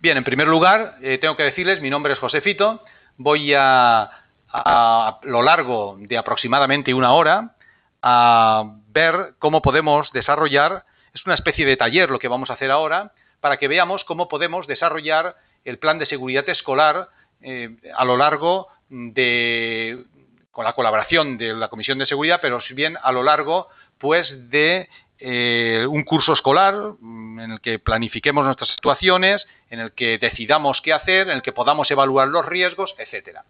Bien, en primer lugar, tengo que decirles, mi nombre es José Fito, voy a lo largo de aproximadamente una hora a ver cómo podemos desarrollar, es una especie de taller lo que vamos a hacer ahora, para que veamos cómo podemos desarrollar el plan de seguridad escolar a lo largo de, con la colaboración de la Comisión de Seguridad, pero si bien a lo largo pues de un curso escolar en el que planifiquemos nuestras situaciones, en el que decidamos qué hacer, en el que podamos evaluar los riesgos, etcétera.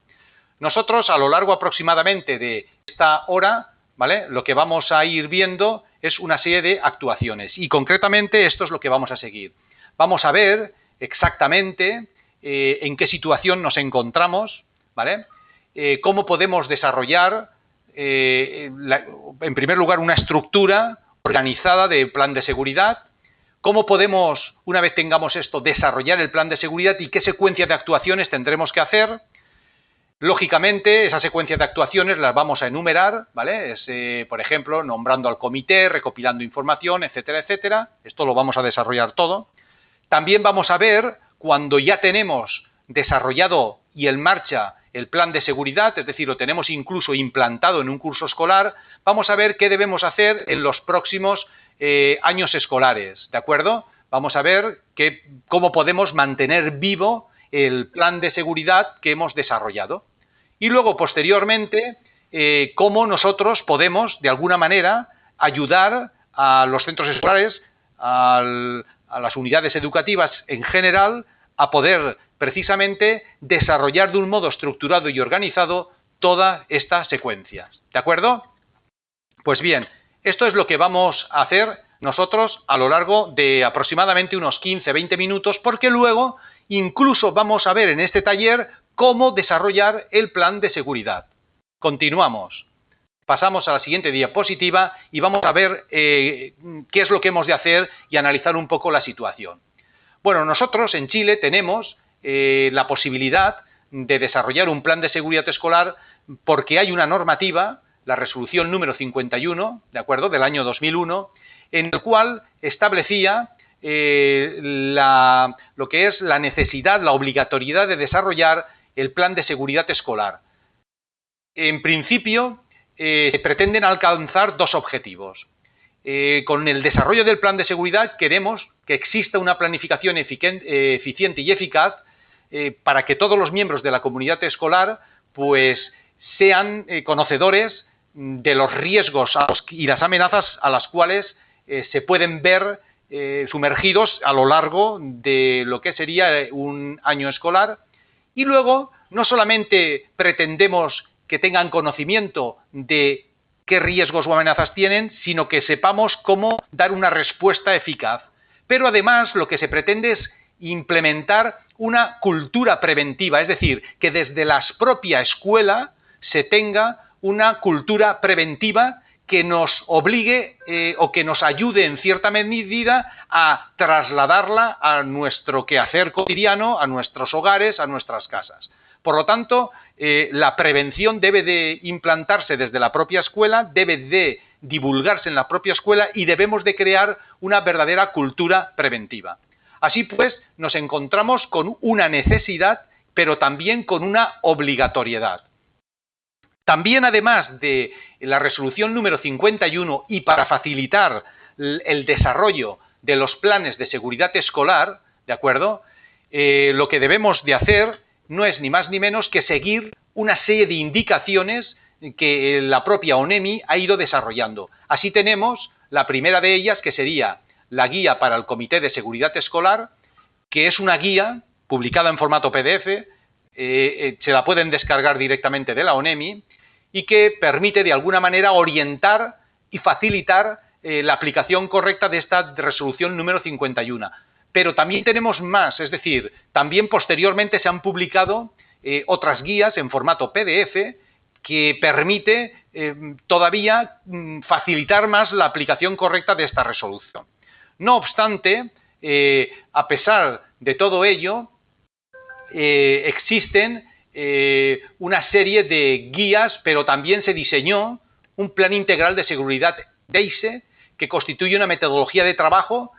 Nosotros, a lo largo aproximadamente de esta hora, ¿vale?, lo que vamos a ir viendo es una serie de actuaciones y concretamente esto es lo que vamos a seguir. Vamos a ver exactamente en qué situación nos encontramos, ¿vale?, cómo podemos desarrollar, en primer lugar, una estructura organizada de plan de seguridad, cómo podemos, una vez tengamos esto, desarrollar el plan de seguridad y qué secuencia de actuaciones tendremos que hacer. Lógicamente, esas secuencias de actuaciones las vamos a enumerar, ¿vale? Por ejemplo, nombrando al comité, recopilando información, etcétera, etcétera. Esto lo vamos a desarrollar todo. También vamos a ver, cuando ya tenemos desarrollado y en marcha el plan de seguridad, es decir, lo tenemos incluso implantado en un curso escolar, vamos a ver qué debemos hacer en los próximos años escolares, ¿de acuerdo? Vamos a ver cómo podemos mantener vivo el plan de seguridad que hemos desarrollado. Y luego, posteriormente, cómo nosotros podemos, de alguna manera, ayudar a los centros escolares, a las unidades educativas en general, a poder precisamente desarrollar de un modo estructurado y organizado todas estas secuencias. ¿De acuerdo? Pues bien, esto es lo que vamos a hacer nosotros a lo largo de aproximadamente unos 15-20 minutos, porque luego incluso vamos a ver en este taller cómo desarrollar el plan de seguridad. Continuamos. Pasamos a la siguiente diapositiva y vamos a ver qué es lo que hemos de hacer y analizar un poco la situación. Bueno, nosotros en Chile tenemos la posibilidad de desarrollar un plan de seguridad escolar porque hay una normativa, la resolución número 51, ¿de acuerdo?, del año 2001, en el cual establecía lo que es la necesidad, la obligatoriedad de desarrollar el plan de seguridad escolar. En principio, se pretenden alcanzar dos objetivos. Con el desarrollo del plan de seguridad queremos que exista una planificación eficiente y eficaz para que todos los miembros de la comunidad escolar pues sean conocedores de los riesgos y las amenazas a las cuales se pueden ver sumergidos a lo largo de lo que sería un año escolar. Y luego, no solamente pretendemos que tengan conocimiento de qué riesgos o amenazas tienen, sino que sepamos cómo dar una respuesta eficaz. Pero además lo que se pretende es implementar una cultura preventiva, es decir, que desde la propia escuela se tenga una cultura preventiva que nos obligue o que nos ayude en cierta medida a trasladarla a nuestro quehacer cotidiano, a nuestros hogares, a nuestras casas. Por lo tanto, la prevención debe de implantarse desde la propia escuela, debe de divulgarse en la propia escuela y debemos de crear una verdadera cultura preventiva. Así pues, nos encontramos con una necesidad, pero también con una obligatoriedad. También, además de la resolución número 51 y para facilitar el desarrollo de los planes de seguridad escolar, ¿de acuerdo?, lo que debemos de hacer no es ni más ni menos que seguir una serie de indicaciones que la propia ONEMI ha ido desarrollando. Así tenemos la primera de ellas, que sería la guía para el Comité de Seguridad Escolar, que es una guía publicada en formato PDF, se la pueden descargar directamente de la ONEMI, y que permite de alguna manera orientar y facilitar la aplicación correcta de esta resolución número 51. Pero también tenemos más, es decir, también posteriormente se han publicado otras guías en formato PDF que permite todavía facilitar más la aplicación correcta de esta resolución. No obstante, a pesar de todo ello, existen una serie de guías, pero también se diseñó un plan integral de seguridad DEISE que constituye una metodología de trabajo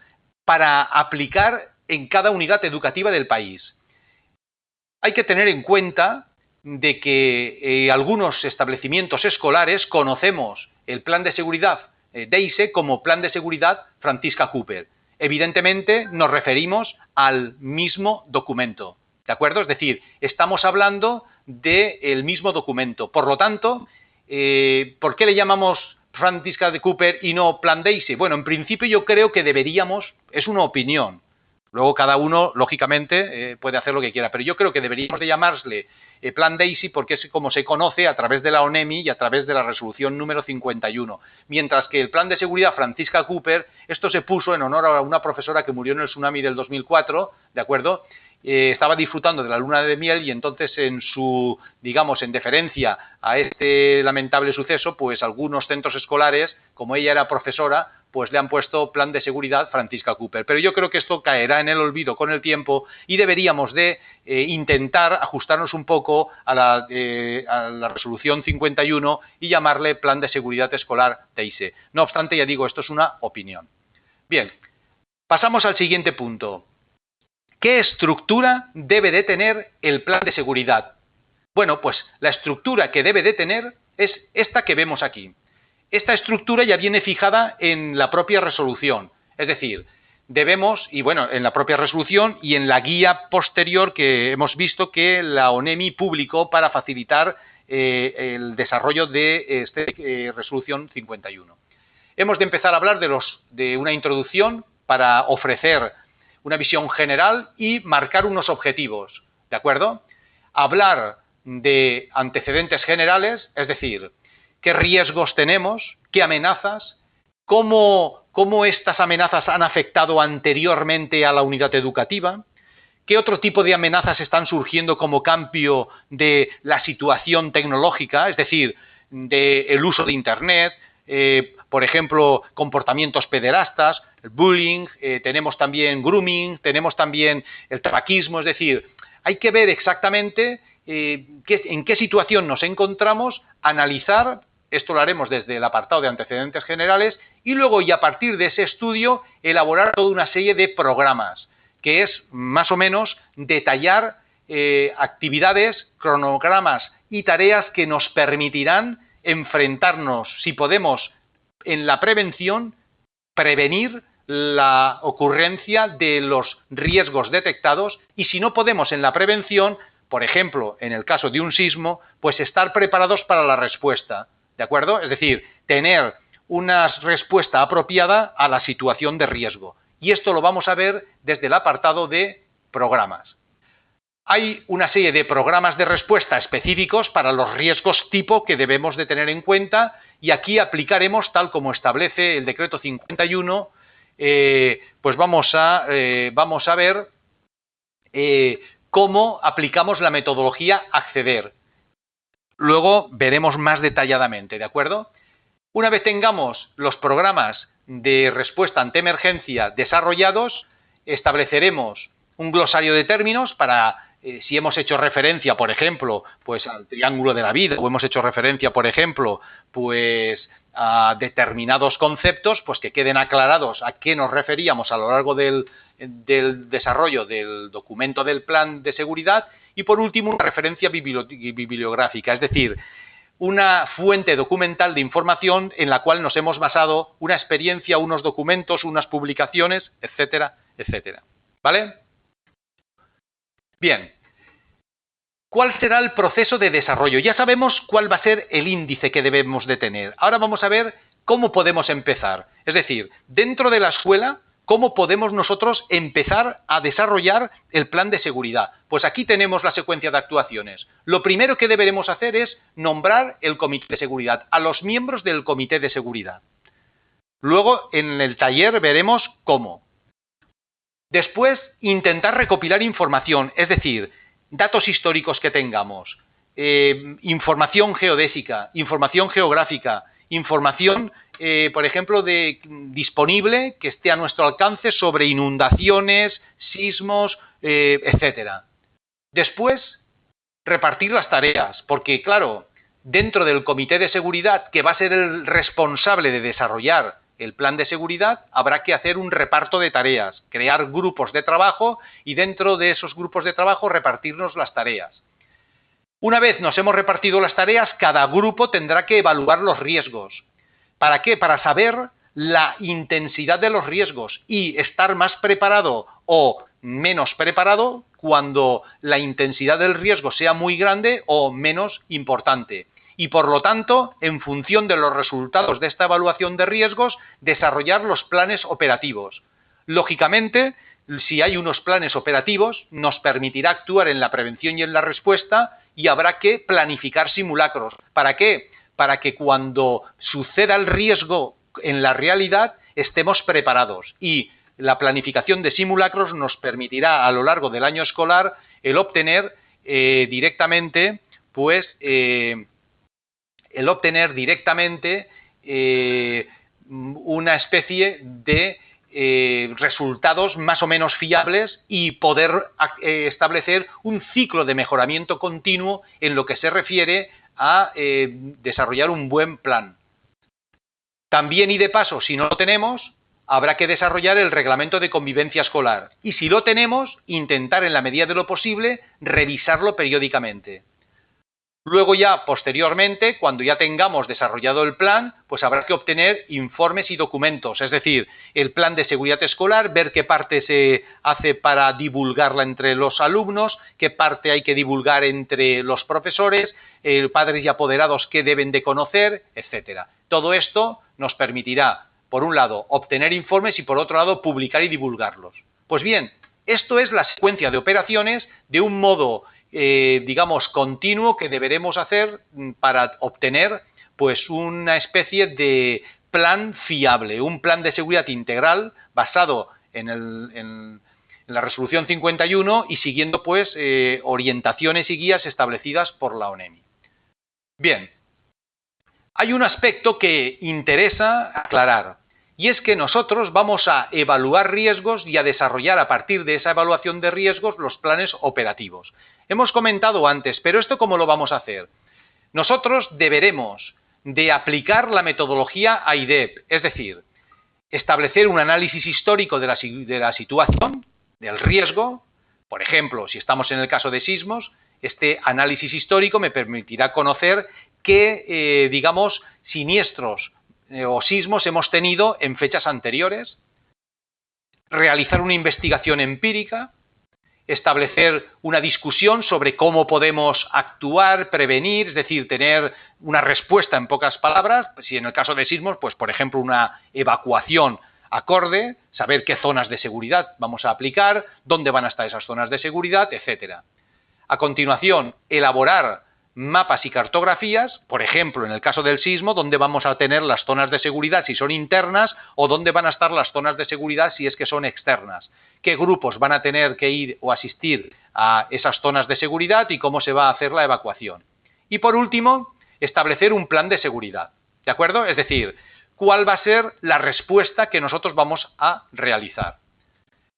para aplicar en cada unidad educativa del país. Hay que tener en cuenta de que algunos establecimientos escolares conocemos el plan de seguridad DEISE como plan de seguridad Francisca Cooper. Evidentemente nos referimos al mismo documento, ¿de acuerdo? Es decir, estamos hablando del mismo documento. Por lo tanto, ¿por qué le llamamos Francisca de Cooper y no plan DEISE? Bueno, en principio yo creo que deberíamos, es una opinión, luego cada uno, lógicamente, puede hacer lo que quiera, pero yo creo que deberíamos de llamarle plan DEISE porque es como se conoce a través de la ONEMI y a través de la resolución número 51. Mientras que el plan de seguridad Francisca Cooper, esto se puso en honor a una profesora que murió en el tsunami del 2004, ¿de acuerdo? Estaba disfrutando de la luna de miel y entonces en su, digamos, en deferencia a este lamentable suceso, pues algunos centros escolares, como ella era profesora, pues le han puesto plan de seguridad Francisca Cooper. Pero yo creo que esto caerá en el olvido con el tiempo y deberíamos de intentar ajustarnos un poco a la resolución 51 y llamarle plan de seguridad escolar DEISE. No obstante, ya digo, esto es una opinión. Bien, pasamos al siguiente punto. ¿Qué estructura debe de tener el plan de seguridad? Bueno, pues la estructura que debe de tener es esta que vemos aquí. Esta estructura ya viene fijada en la propia resolución, es decir, debemos, y bueno, en la propia resolución y en la guía posterior que hemos visto que la ONEMI publicó para facilitar el desarrollo de esta resolución 51. Hemos de empezar a hablar de una introducción para ofrecer una visión general y marcar unos objetivos, ¿de acuerdo? Hablar de antecedentes generales, es decir, qué riesgos tenemos, qué amenazas, cómo estas amenazas han afectado anteriormente a la unidad educativa, qué otro tipo de amenazas están surgiendo como cambio de la situación tecnológica, es decir, del uso de Internet, por ejemplo, comportamientos pederastas, el bullying, tenemos también grooming, tenemos también el tabaquismo, es decir, hay que ver exactamente en qué situación nos encontramos, analizar, esto lo haremos desde el apartado de antecedentes generales, y luego, y a partir de ese estudio, elaborar toda una serie de programas, que es más o menos detallar actividades, cronogramas y tareas que nos permitirán enfrentarnos, si podemos, en la prevención, prevenir la ocurrencia de los riesgos detectados y si no podemos en la prevención, por ejemplo, en el caso de un sismo, pues estar preparados para la respuesta, ¿de acuerdo? Es decir, tener una respuesta apropiada a la situación de riesgo. Y esto lo vamos a ver desde el apartado de programas. Hay una serie de programas de respuesta específicos para los riesgos tipo que debemos de tener en cuenta y aquí aplicaremos, tal como establece el decreto 51, pues vamos a ver cómo aplicamos la metodología Acceder. Luego veremos más detalladamente, ¿de acuerdo? Una vez tengamos los programas de respuesta ante emergencia desarrollados, estableceremos un glosario de términos para, si hemos hecho referencia, por ejemplo, pues al triángulo de la vida, o hemos hecho referencia, por ejemplo, pues a determinados conceptos, pues que queden aclarados a qué nos referíamos a lo largo del desarrollo del documento del plan de seguridad y, por último, una referencia bibliográfica, es decir, una fuente documental de información en la cual nos hemos basado una experiencia, unos documentos, unas publicaciones, etcétera, etcétera. ¿Vale? Bien. ¿Cuál será el proceso de desarrollo? Ya sabemos cuál va a ser el índice que debemos de tener. Ahora vamos a ver cómo podemos empezar. Es decir, dentro de la escuela, ¿cómo podemos nosotros empezar a desarrollar el plan de seguridad? Pues aquí tenemos la secuencia de actuaciones. Lo primero que deberemos hacer es nombrar el comité de seguridad, a los miembros del comité de seguridad. Luego, en el taller veremos cómo. Después, intentar recopilar información, es decir, datos históricos que tengamos, información geodésica, información geográfica, información, por ejemplo, disponible que esté a nuestro alcance sobre inundaciones, sismos, etcétera. Después, repartir las tareas, porque, claro, dentro del comité de seguridad, que va a ser el responsable de desarrollar el plan de seguridad, habrá que hacer un reparto de tareas, crear grupos de trabajo y dentro de esos grupos de trabajo repartirnos las tareas. Una vez nos hemos repartido las tareas, cada grupo tendrá que evaluar los riesgos. ¿Para qué? Para saber la intensidad de los riesgos y estar más preparado o menos preparado cuando la intensidad del riesgo sea muy grande o menos importante. Y por lo tanto, en función de los resultados de esta evaluación de riesgos, desarrollar los planes operativos. Lógicamente, si hay unos planes operativos, nos permitirá actuar en la prevención y en la respuesta y habrá que planificar simulacros. ¿Para qué? Para que cuando suceda el riesgo en la realidad estemos preparados. Y la planificación de simulacros nos permitirá a lo largo del año escolar el obtener directamente una especie de resultados más o menos fiables y poder establecer un ciclo de mejoramiento continuo en lo que se refiere a desarrollar un buen plan. También y de paso, si no lo tenemos, habrá que desarrollar el reglamento de convivencia escolar. Y si lo tenemos, intentar en la medida de lo posible revisarlo periódicamente. Luego ya, posteriormente, cuando ya tengamos desarrollado el plan, pues habrá que obtener informes y documentos, es decir, el plan de seguridad escolar, ver qué parte se hace para divulgarla entre los alumnos, qué parte hay que divulgar entre los profesores, padres y apoderados qué deben de conocer, etcétera. Todo esto nos permitirá, por un lado, obtener informes y por otro lado, publicar y divulgarlos. Pues bien, esto es la secuencia de operaciones de un modo digamos, continuo que deberemos hacer para obtener pues una especie de plan fiable, un plan de seguridad integral basado en la resolución 51 y siguiendo pues orientaciones y guías establecidas por la ONEMI. Bien, hay un aspecto que interesa aclarar y es que nosotros vamos a evaluar riesgos y a desarrollar a partir de esa evaluación de riesgos los planes operativos. Hemos comentado antes, pero ¿esto cómo lo vamos a hacer? Nosotros deberemos de aplicar la metodología AIDEP, es decir, establecer un análisis histórico de la situación, del riesgo. Por ejemplo, si estamos en el caso de sismos, este análisis histórico me permitirá conocer qué, digamos, siniestros o sismos hemos tenido en fechas anteriores, realizar una investigación empírica, establecer una discusión sobre cómo podemos actuar, prevenir, es decir, tener una respuesta en pocas palabras, si en el caso de sismos, pues por ejemplo una evacuación acorde, saber qué zonas de seguridad vamos a aplicar, dónde van a estar esas zonas de seguridad, etcétera. A continuación, elaborar mapas y cartografías, por ejemplo, en el caso del sismo, dónde vamos a tener las zonas de seguridad si son internas o dónde van a estar las zonas de seguridad si es que son externas. Qué grupos van a tener que ir o asistir a esas zonas de seguridad y cómo se va a hacer la evacuación. Y por último, establecer un plan de seguridad, ¿de acuerdo? Es decir, cuál va a ser la respuesta que nosotros vamos a realizar.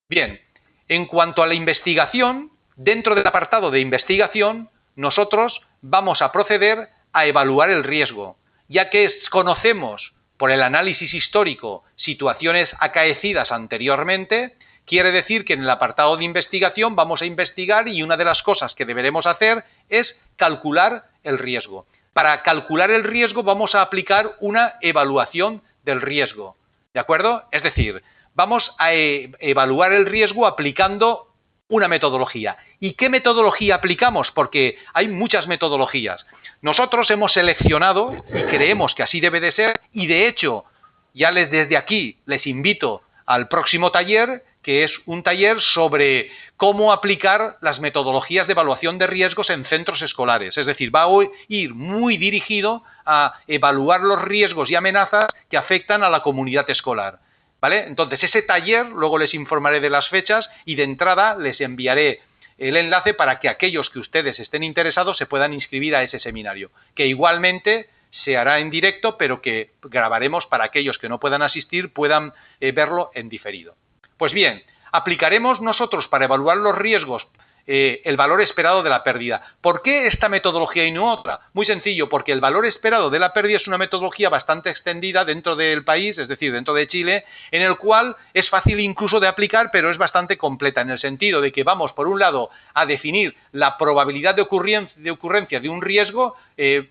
Bien, en cuanto a la investigación, dentro del apartado de investigación, nosotros vamos a proceder a evaluar el riesgo, ya que conocemos por el análisis histórico situaciones acaecidas anteriormente. Quiere decir que en el apartado de investigación vamos a investigar y una de las cosas que deberemos hacer es calcular el riesgo. Para calcular el riesgo vamos a aplicar una evaluación del riesgo, ¿de acuerdo? Es decir, vamos a evaluar el riesgo aplicando una metodología. ¿Y qué metodología aplicamos? Porque hay muchas metodologías. Nosotros hemos seleccionado, y creemos que así debe de ser, y de hecho, ya desde aquí les invito al próximo taller, que es un taller sobre cómo aplicar las metodologías de evaluación de riesgos en centros escolares. Es decir, va a ir muy dirigido a evaluar los riesgos y amenazas que afectan a la comunidad escolar, ¿vale? Entonces, ese taller, luego les informaré de las fechas y de entrada les enviaré el enlace para que aquellos que ustedes estén interesados se puedan inscribir a ese seminario, que igualmente se hará en directo, pero que grabaremos para aquellos que no puedan asistir, puedan verlo en diferido. Pues bien, aplicaremos nosotros para evaluar los riesgos el valor esperado de la pérdida. ¿Por qué esta metodología y no otra? Muy sencillo, porque el valor esperado de la pérdida es una metodología bastante extendida dentro del país, es decir, dentro de Chile, en el cual es fácil incluso de aplicar, pero es bastante completa, en el sentido de que vamos, por un lado, a definir la probabilidad de ocurrencia de un riesgo,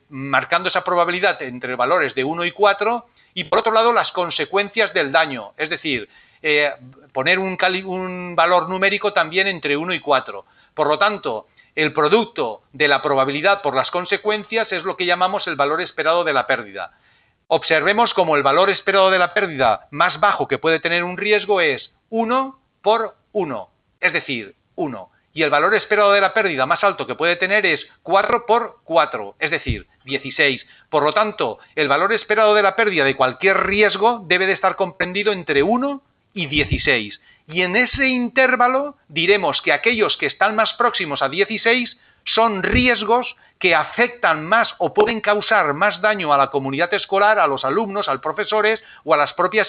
marcando esa probabilidad entre valores de 1 y 4, y por otro lado, las consecuencias del daño, es decir, poner un valor numérico también entre 1 y 4. Por lo tanto, el producto de la probabilidad por las consecuencias es lo que llamamos el valor esperado de la pérdida. Observemos como el valor esperado de la pérdida más bajo que puede tener un riesgo es 1 por 1, es decir, 1. Y el valor esperado de la pérdida más alto que puede tener es 4 por 4, es decir, 16. Por lo tanto, el valor esperado de la pérdida de cualquier riesgo debe de estar comprendido entre 1 y 16. Y en ese intervalo diremos que aquellos que están más próximos a 16 son riesgos que afectan más o pueden causar más daño a la comunidad escolar, a los alumnos, a los profesores o a las propias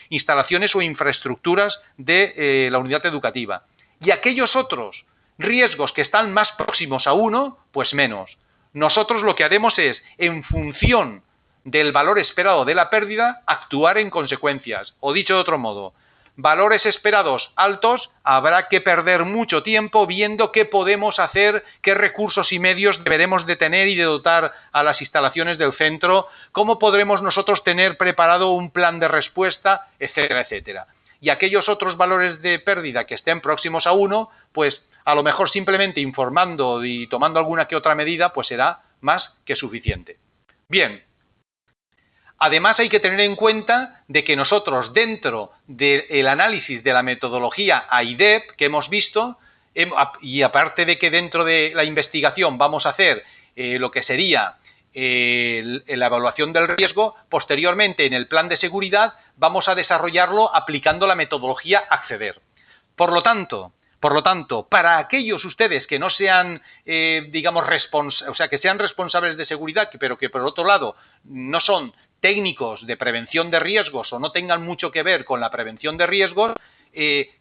instalaciones o infraestructuras de la unidad educativa. Y aquellos otros riesgos que están más próximos a 1, pues menos. Nosotros lo que haremos es, en función del valor esperado de la pérdida, actuar en consecuencias. O dicho de otro modo, valores esperados altos, habrá que perder mucho tiempo viendo qué podemos hacer, qué recursos y medios deberemos de tener y de dotar a las instalaciones del centro, cómo podremos nosotros tener preparado un plan de respuesta, etcétera, etcétera. Y aquellos otros valores de pérdida que estén próximos a 1, pues a lo mejor simplemente informando y tomando alguna que otra medida, pues será más que suficiente. Bien. Además, hay que tener en cuenta de que nosotros, dentro del análisis de la metodología AIDEP que hemos visto, y aparte de que dentro de la investigación vamos a hacer lo que sería la evaluación del riesgo, posteriormente en el plan de seguridad vamos a desarrollarlo aplicando la metodología ACCEDER. Por lo tanto, para aquellos ustedes que no sean, digamos, que sean responsables de seguridad, pero que por otro lado no son técnicos de prevención de riesgos o no tengan mucho que ver con la prevención de riesgos,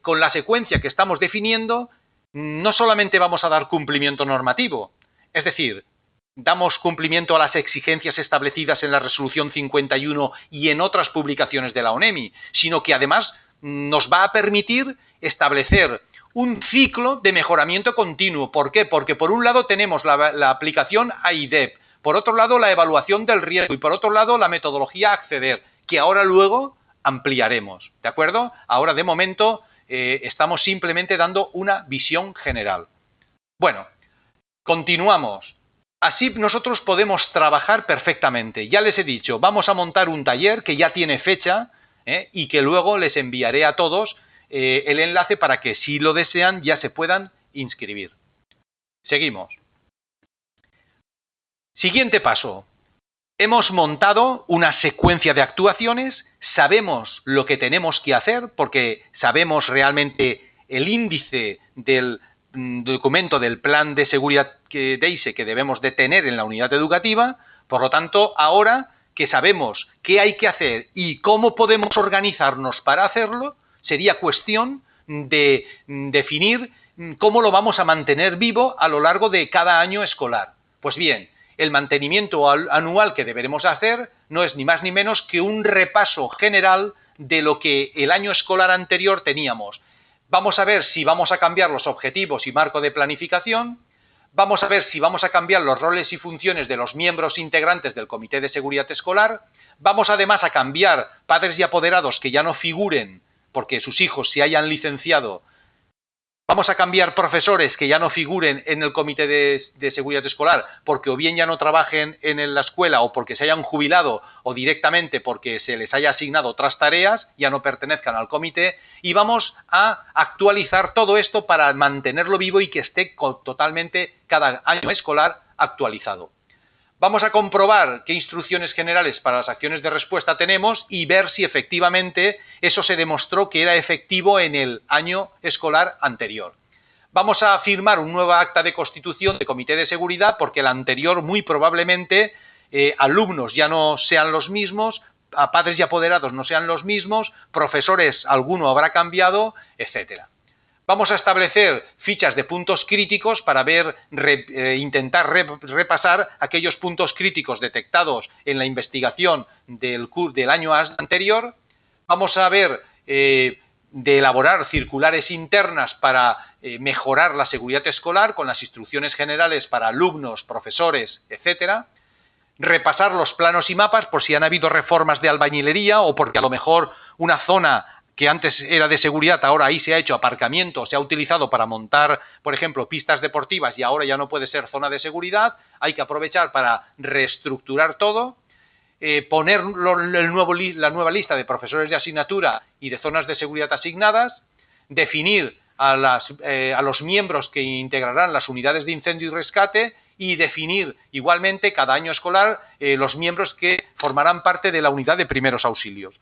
con la secuencia que estamos definiendo, no solamente vamos a dar cumplimiento normativo, es decir, damos cumplimiento a las exigencias establecidas en la Resolución 51 y en otras publicaciones de la ONEMI, sino que además nos va a permitir establecer un ciclo de mejoramiento continuo. ¿Por qué? Porque por un lado tenemos la aplicación AIDEP, por otro lado la evaluación del riesgo y por otro lado la metodología ACCEDER, que ahora luego ampliaremos, ¿de acuerdo? Ahora de momento estamos simplemente dando una visión general. Bueno, continuamos. Así nosotros podemos trabajar perfectamente. Ya les he dicho, vamos a montar un taller que ya tiene fecha y que luego les enviaré a todos el enlace para que si lo desean ya se puedan inscribir. Seguimos. Siguiente paso. Hemos montado una secuencia de actuaciones, sabemos lo que tenemos que hacer porque sabemos realmente el índice del documento del plan de seguridad DEISE que debemos de tener en la unidad educativa. Por lo tanto, ahora que sabemos qué hay que hacer y cómo podemos organizarnos para hacerlo, sería cuestión de definir cómo lo vamos a mantener vivo a lo largo de cada año escolar. Pues bien, el mantenimiento anual que deberemos hacer no es ni más ni menos que un repaso general de lo que el año escolar anterior teníamos. Vamos a ver si vamos a cambiar los objetivos y marco de planificación, vamos a ver si vamos a cambiar los roles y funciones de los miembros integrantes del Comité de Seguridad Escolar, vamos además a cambiar padres y apoderados que ya no figuren porque sus hijos se hayan licenciado. Vamos a cambiar profesores que ya no figuren en el Comité de Seguridad Escolar porque o bien ya no trabajen en la escuela o porque se hayan jubilado o directamente porque se les haya asignado otras tareas, ya no pertenezcan al comité, y vamos a actualizar todo esto para mantenerlo vivo y que esté totalmente cada año escolar actualizado. Vamos a comprobar qué instrucciones generales para las acciones de respuesta tenemos y ver si efectivamente eso se demostró que era efectivo en el año escolar anterior. Vamos a firmar un nuevo acta de constitución de comité de seguridad porque el anterior muy probablemente alumnos ya no sean los mismos, a padres y apoderados no sean los mismos, profesores alguno habrá cambiado, etcétera. Vamos a establecer fichas de puntos críticos para intentar repasar aquellos puntos críticos detectados en la investigación del año anterior. Vamos a ver de elaborar circulares internas para mejorar la seguridad escolar con las instrucciones generales para alumnos, profesores, etcétera. Repasar los planos y mapas por si han habido reformas de albañilería o porque a lo mejor una zona que antes era de seguridad, ahora ahí se ha hecho aparcamiento, se ha utilizado para montar, por ejemplo, pistas deportivas y ahora ya no puede ser zona de seguridad. Hay que aprovechar para reestructurar todo, poner la nueva lista de profesores de asignatura y de zonas de seguridad asignadas, definir a los miembros que integrarán las unidades de incendio y rescate y definir igualmente cada año escolar los miembros que formarán parte de la unidad de primeros auxilios.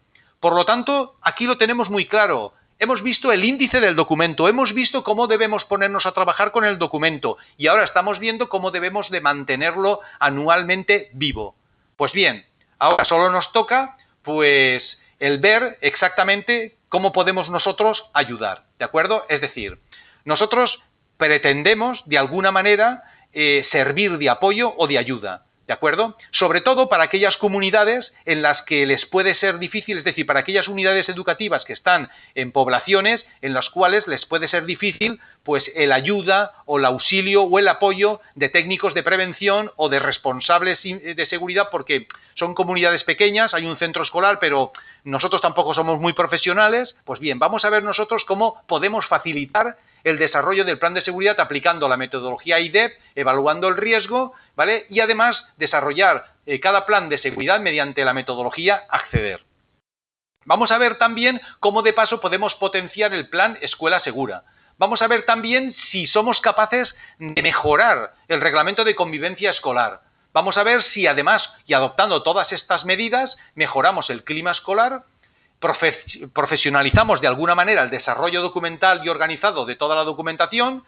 Por lo tanto, aquí lo tenemos muy claro. Hemos visto el índice del documento, hemos visto cómo debemos ponernos a trabajar con el documento y ahora estamos viendo cómo debemos de mantenerlo anualmente vivo. Pues bien, ahora solo nos toca pues el ver exactamente cómo podemos nosotros ayudar, ¿de acuerdo? Es decir, nosotros pretendemos de alguna manera servir de apoyo o de ayuda, ¿de acuerdo? Sobre todo para aquellas comunidades en las que les puede ser difícil, es decir, para aquellas unidades educativas que están en poblaciones en las cuales les puede ser difícil pues el ayuda o el auxilio o el apoyo de técnicos de prevención o de responsables de seguridad porque son comunidades pequeñas, hay un centro escolar, pero nosotros tampoco somos muy profesionales. Pues bien, vamos a ver nosotros cómo podemos facilitar el desarrollo del plan de seguridad aplicando la metodología IDEP, evaluando el riesgo, ¿vale? Y además desarrollar cada plan de seguridad mediante la metodología ACCEDER. Vamos a ver también cómo de paso podemos potenciar el plan Escuela Segura. Vamos a ver también si somos capaces de mejorar el reglamento de convivencia escolar. Vamos a ver si además, y adoptando todas estas medidas, mejoramos el clima escolar, profesionalizamos de alguna manera el desarrollo documental y organizado de toda la documentación,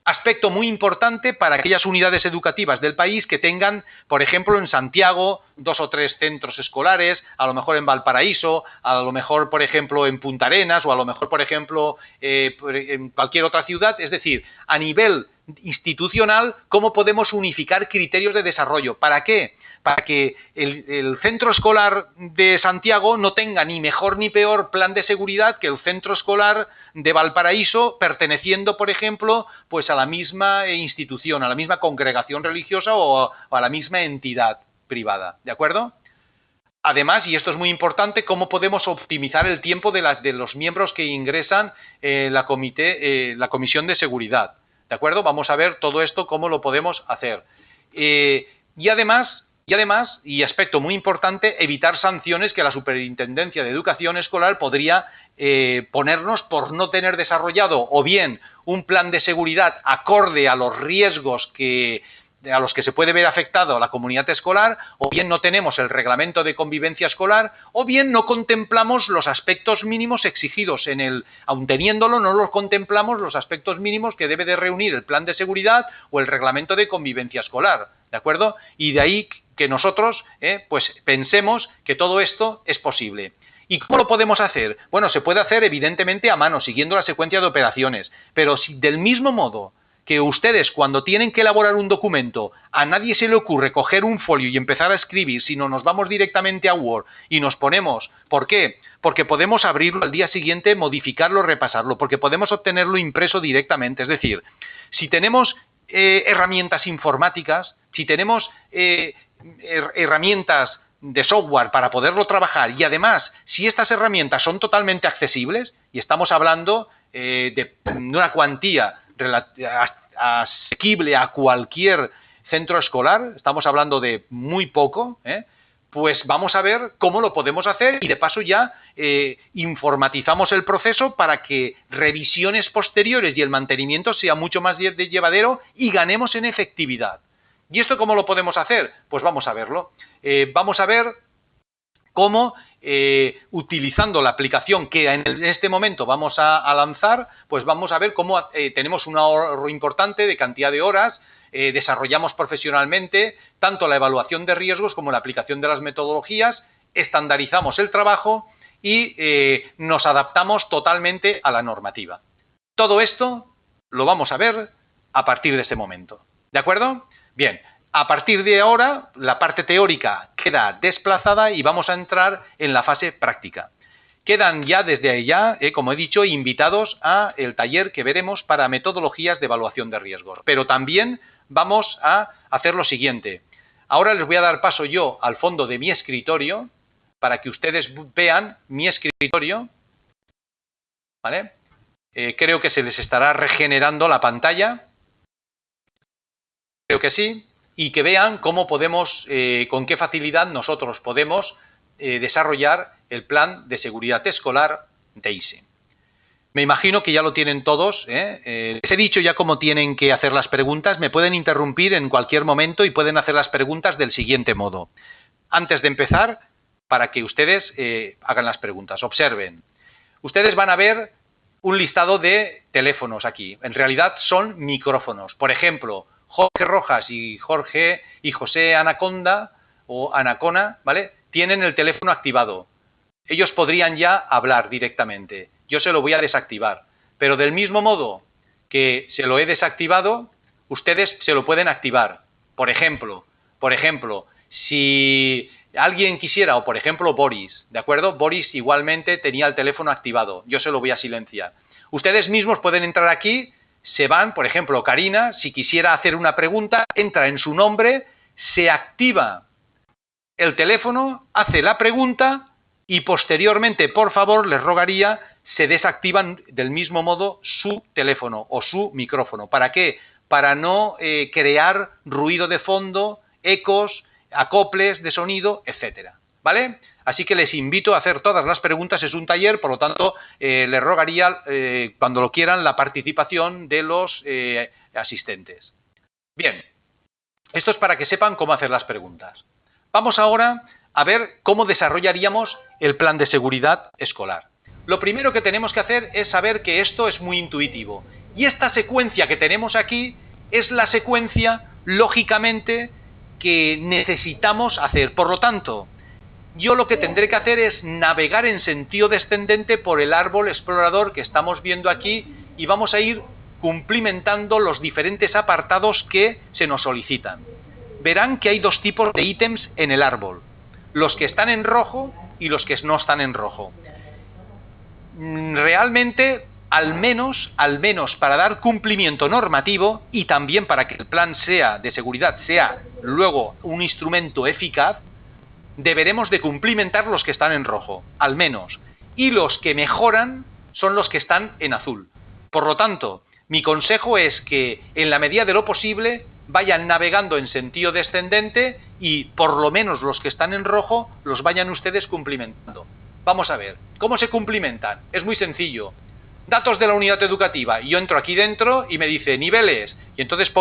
aspecto muy importante para aquellas unidades educativas del país que tengan, por ejemplo, en Santiago, 2 o 3 centros escolares, a lo mejor en Valparaíso, a lo mejor, por ejemplo, en Punta Arenas o a lo mejor, por ejemplo, en cualquier otra ciudad. Es decir, a nivel institucional, cómo podemos unificar criterios de desarrollo. ¿Para qué? Para que el centro escolar de Santiago no tenga ni mejor ni peor plan de seguridad que el centro escolar de Valparaíso, perteneciendo, por ejemplo, pues a la misma institución, a la misma congregación religiosa o a la misma entidad privada, ¿de acuerdo? Además, y esto es muy importante, cómo podemos optimizar el tiempo de los miembros que ingresan en la comisión de seguridad, ¿de acuerdo? Vamos a ver todo esto, cómo lo podemos hacer. Y además, y aspecto muy importante, evitar sanciones que la Superintendencia de Educación Escolar podría ponernos por no tener desarrollado o bien un plan de seguridad acorde a los riesgos a los que se puede ver afectado la comunidad escolar, o bien no tenemos el reglamento de convivencia escolar, o bien no contemplamos los aspectos mínimos exigidos aun teniéndolo, no los contemplamos los aspectos mínimos que debe de reunir el plan de seguridad o el reglamento de convivencia escolar, ¿de acuerdo? Y de ahí que nosotros pues pensemos que todo esto es posible. ¿Y cómo lo podemos hacer? Bueno, se puede hacer evidentemente a mano, siguiendo la secuencia de operaciones, pero si del mismo modo que ustedes cuando tienen que elaborar un documento, a nadie se le ocurre coger un folio y empezar a escribir, sino nos vamos directamente a Word y nos ponemos. ¿Por qué? Porque podemos abrirlo al día siguiente, modificarlo, repasarlo, porque podemos obtenerlo impreso directamente. Es decir, si tenemos herramientas informáticas, si tenemos herramientas de software para poderlo trabajar y además, si estas herramientas son totalmente accesibles, y estamos hablando de una cuantía asequible a cualquier centro escolar, estamos hablando de muy poco, pues vamos a ver cómo lo podemos hacer y de paso ya informatizamos el proceso para que revisiones posteriores y el mantenimiento sea mucho más llevadero y ganemos en efectividad. ¿Y esto cómo lo podemos hacer? Pues vamos a verlo. Vamos a ver cómo, utilizando la aplicación que en este momento vamos a lanzar, pues vamos a ver cómo tenemos un ahorro importante de cantidad de horas, desarrollamos profesionalmente tanto la evaluación de riesgos como la aplicación de las metodologías, estandarizamos el trabajo y nos adaptamos totalmente a la normativa. Todo esto lo vamos a ver a partir de este momento. ¿De acuerdo? Bien, a partir de ahora la parte teórica queda desplazada y vamos a entrar en la fase práctica. Quedan ya desde ya, como he dicho, invitados a el taller que veremos para metodologías de evaluación de riesgos. Pero también vamos a hacer lo siguiente. Ahora les voy a dar paso yo al fondo de mi escritorio para que ustedes vean mi escritorio. ¿Vale? Creo que se les estará regenerando la pantalla. Creo que sí. Y que vean cómo podemos, con qué facilidad nosotros podemos desarrollar el plan de seguridad escolar DEISE. Me imagino que ya lo tienen todos. Les he dicho ya cómo tienen que hacer las preguntas. Me pueden interrumpir en cualquier momento y pueden hacer las preguntas del siguiente modo. Antes de empezar, para que ustedes hagan las preguntas. Observen. Ustedes van a ver un listado de teléfonos aquí. En realidad son micrófonos. Por ejemplo, Jorge Rojas y José Anaconda o Anacona, ¿vale? Tienen el teléfono activado. Ellos podrían ya hablar directamente. Yo se lo voy a desactivar. Pero del mismo modo que se lo he desactivado, ustedes se lo pueden activar. Por ejemplo, si alguien quisiera, o por ejemplo Boris, ¿de acuerdo? Boris igualmente tenía el teléfono activado. Yo se lo voy a silenciar. Ustedes mismos pueden entrar aquí, se van, por ejemplo, Karina, si quisiera hacer una pregunta, entra en su nombre, se activa el teléfono, hace la pregunta y posteriormente, por favor, les rogaría, se desactivan del mismo modo su teléfono o su micrófono. ¿Para qué? Para no crear ruido de fondo, ecos, acoples de sonido, etcétera. ¿Vale? Así que les invito a hacer todas las preguntas. Es un taller, por lo tanto, les rogaría, cuando lo quieran, la participación de los asistentes. Bien, esto es para que sepan cómo hacer las preguntas. Vamos ahora a ver cómo desarrollaríamos el plan de seguridad escolar. Lo primero que tenemos que hacer es saber que esto es muy intuitivo. Y esta secuencia que tenemos aquí es la secuencia, lógicamente, que necesitamos hacer. Por lo tanto, yo lo que tendré que hacer es navegar en sentido descendente por el árbol explorador que estamos viendo aquí y vamos a ir cumplimentando los diferentes apartados que se nos solicitan. Verán que hay dos tipos de ítems en el árbol, los que están en rojo y los que no están en rojo. Realmente, al menos para dar cumplimiento normativo y también para que el plan de seguridad sea luego un instrumento eficaz, deberemos de cumplimentar los que están en rojo, al menos. Y los que mejoran son los que están en azul. Por lo tanto, mi consejo es que en la medida de lo posible vayan navegando en sentido descendente y por lo menos los que están en rojo los vayan ustedes cumplimentando. Vamos a ver, ¿cómo se cumplimentan? Es muy sencillo. Datos de la unidad educativa. Y yo entro aquí dentro y me dice niveles. Y entonces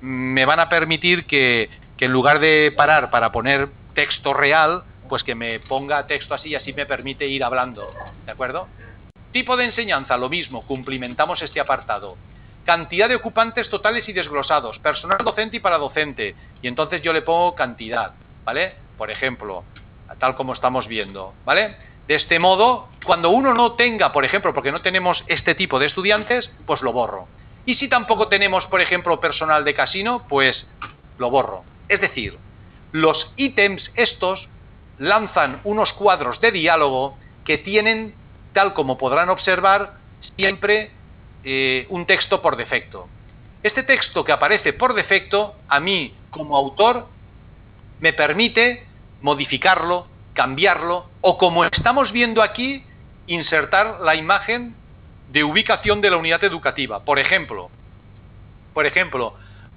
me van a permitir que en lugar de parar para poner texto real, pues que me ponga texto así y así me permite ir hablando. ¿De acuerdo? Tipo de enseñanza, lo mismo, cumplimentamos este apartado. Cantidad de ocupantes totales y desglosados, personal docente y paradocente. Y entonces yo le pongo cantidad, ¿vale? Por ejemplo, tal como estamos viendo, ¿vale? De este modo, cuando uno no tenga, por ejemplo, porque no tenemos este tipo de estudiantes, pues lo borro. Y si tampoco tenemos, por ejemplo, personal de casino, pues lo borro. Es decir, los ítems estos lanzan unos cuadros de diálogo que tienen, tal como podrán observar, siempre un texto por defecto. Este texto que aparece por defecto, a mí, como autor, me permite modificarlo, cambiarlo, o como estamos viendo aquí, insertar la imagen de ubicación de la unidad educativa. Por ejemplo,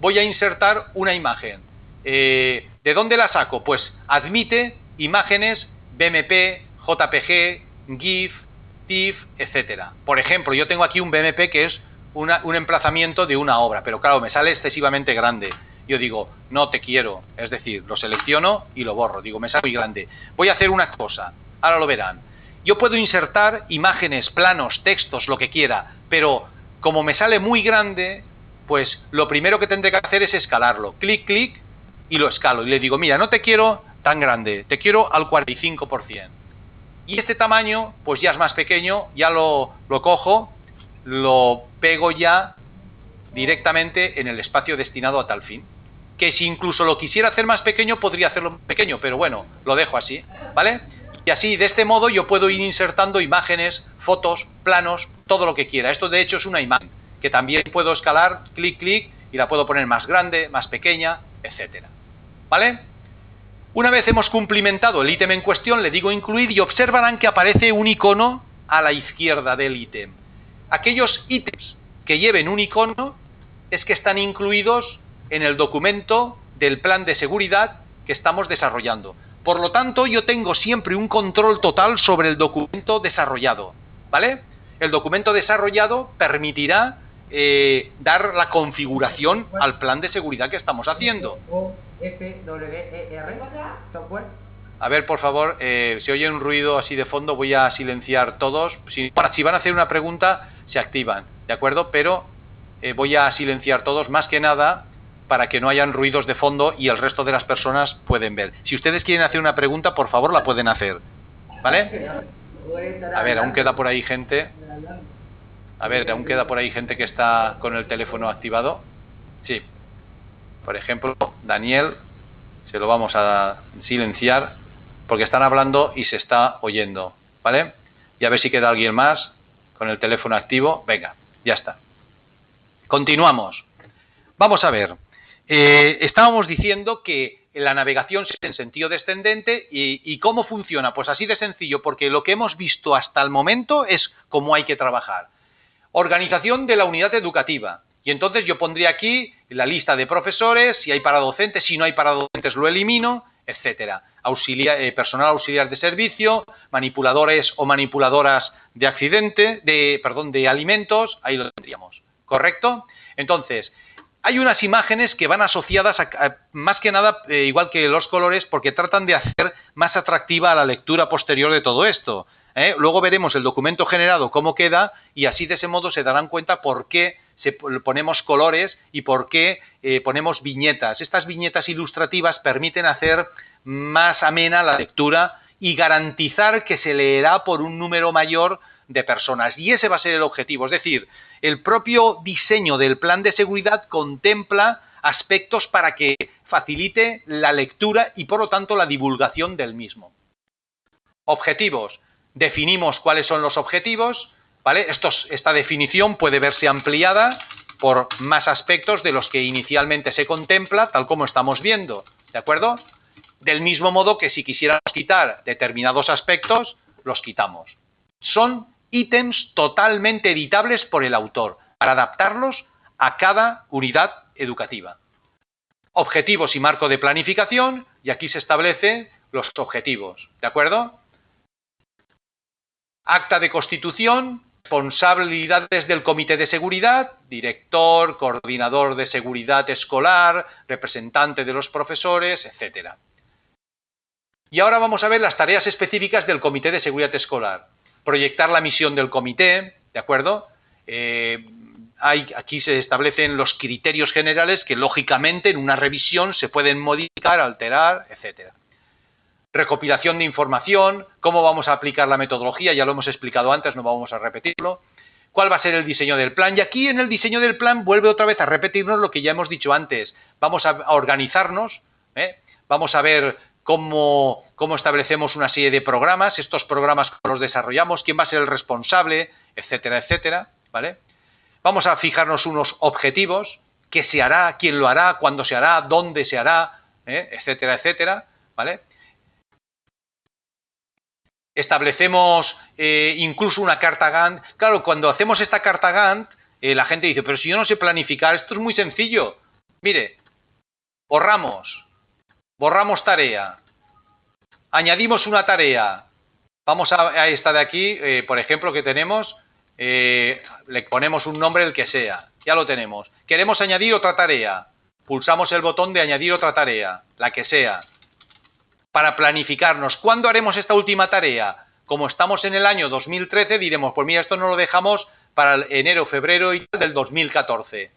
voy a insertar una imagen. ¿De dónde la saco? Pues admite imágenes BMP, JPG, GIF, TIFF, etcétera. Por ejemplo, yo tengo aquí un BMP que es un emplazamiento de una obra, pero claro, me sale excesivamente grande. Yo digo, no te quiero, es decir, lo selecciono y lo borro. Digo, me sale muy grande. Voy a hacer una cosa, ahora lo verán. Yo puedo insertar imágenes, planos, textos, lo que quiera, pero como me sale muy grande, pues lo primero que tendré que hacer es escalarlo. Clic, clic, y lo escalo. Y le digo, mira, no te quiero tan grande, te quiero al 45%. Y este tamaño, pues ya es más pequeño, ya lo cojo, lo pego ya directamente en el espacio destinado a tal fin. Que si incluso lo quisiera hacer más pequeño, podría hacerlo más pequeño, pero bueno, lo dejo así, ¿vale? Y así, de este modo, yo puedo ir insertando imágenes, fotos, planos, todo lo que quiera. Esto, de hecho, es una imagen, que también puedo escalar, clic, clic, y la puedo poner más grande, más pequeña, etcétera. ¿Vale? Una vez hemos cumplimentado el ítem en cuestión, le digo incluir y observarán que aparece un icono a la izquierda del ítem. Aquellos ítems que lleven un icono es que están incluidos en el documento del plan de seguridad que estamos desarrollando. Por lo tanto, yo tengo siempre un control total sobre el documento desarrollado, ¿vale? El documento desarrollado permitirá dar la configuración al plan de seguridad que estamos haciendo. Software. A ver, por favor, si oye un ruido así de fondo, voy a silenciar todos. Si van a hacer una pregunta, se activan, ¿de acuerdo? Pero voy a silenciar todos, más que nada, para que no hayan ruidos de fondo y el resto de las personas pueden ver. Si ustedes quieren hacer una pregunta, por favor, la pueden hacer, ¿vale? A ver, aún queda por ahí gente. A ver, aún queda por ahí gente que está con el teléfono activado. Sí. Por ejemplo, Daniel, se lo vamos a silenciar porque están hablando y se está oyendo, ¿vale? Y a ver si queda alguien más con el teléfono activo. Venga, ya está. Continuamos. Vamos a ver. Estábamos diciendo que la navegación es en sentido descendente y ¿cómo funciona? Pues así de sencillo, porque lo que hemos visto hasta el momento es cómo hay que trabajar. Organización de la unidad educativa. Y entonces yo pondría aquí la lista de profesores, si hay para docentes, si no hay para docentes lo elimino, etcétera. Personal auxiliar de servicio, manipuladores o manipuladoras de alimentos, ahí lo tendríamos. ¿Correcto? Entonces, hay unas imágenes que van asociadas más que nada, igual que los colores, porque tratan de hacer más atractiva la lectura posterior de todo esto. Luego veremos el documento generado, cómo queda, y así de ese modo se darán cuenta por qué ponemos colores y por qué ponemos viñetas. Estas viñetas ilustrativas permiten hacer más amena la lectura y garantizar que se leerá por un número mayor de personas. Y ese va a ser el objetivo. Es decir, el propio diseño del plan de seguridad contempla aspectos para que facilite la lectura y, por lo tanto, la divulgación del mismo. Objetivos. Definimos cuáles son los objetivos, ¿vale? Esta definición puede verse ampliada por más aspectos de los que inicialmente se contempla, tal como estamos viendo, ¿de acuerdo? Del mismo modo que si quisiéramos quitar determinados aspectos, los quitamos. Son ítems totalmente editables por el autor, para adaptarlos a cada unidad educativa. Objetivos y marco de planificación, y aquí se establecen los objetivos, ¿de acuerdo? Acta de constitución, responsabilidades del comité de seguridad, director, coordinador de seguridad escolar, representante de los profesores, etcétera. Y ahora vamos a ver las tareas específicas del comité de seguridad escolar. Proyectar la misión del comité, ¿de acuerdo? Aquí se establecen los criterios generales que, lógicamente, en una revisión se pueden modificar, alterar, etcétera. Recopilación de información, cómo vamos a aplicar la metodología, ya lo hemos explicado antes, no vamos a repetirlo. ¿Cuál va a ser el diseño del plan? Y aquí en el diseño del plan vuelve otra vez a repetirnos lo que ya hemos dicho antes. Vamos a organizarnos, vamos a ver cómo establecemos una serie de programas, estos programas cómo los desarrollamos, quién va a ser el responsable, etcétera, etcétera, ¿vale? Vamos a fijarnos unos objetivos, qué se hará, quién lo hará, cuándo se hará, dónde se hará, etcétera, etcétera, ¿vale? Establecemos incluso una carta Gantt. Claro, cuando hacemos esta carta Gantt, la gente dice, pero si yo no sé planificar, esto es muy sencillo. Mire, borramos tarea, añadimos una tarea. Vamos a esta de aquí, por ejemplo, que tenemos, le ponemos un nombre el que sea, ya lo tenemos. Queremos añadir otra tarea, pulsamos el botón de añadir otra tarea, la que sea. Para planificarnos, ¿cuándo haremos esta última tarea? Como estamos en el año 2013, diremos, pues mira, esto no lo dejamos para enero, febrero y tal del 2014.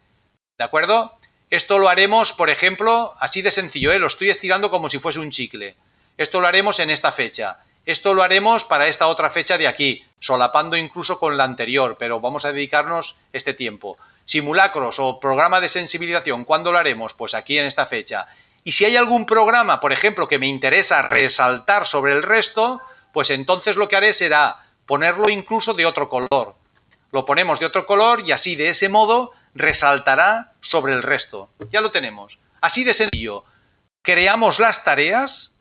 ¿De acuerdo? Esto lo haremos, por ejemplo, así de sencillo, lo estoy estirando como si fuese un chicle. Esto lo haremos en esta fecha. Esto lo haremos para esta otra fecha de aquí, solapando incluso con la anterior, pero vamos a dedicarnos este tiempo. Simulacros o programa de sensibilización, ¿cuándo lo haremos? Pues aquí en esta fecha. Y si hay algún programa, por ejemplo, que me interesa resaltar sobre el resto, pues entonces lo que haré será ponerlo incluso de otro color. Lo ponemos de otro color y así de ese modo resaltará sobre el resto. Ya lo tenemos. Así de sencillo. Creamos las tareas,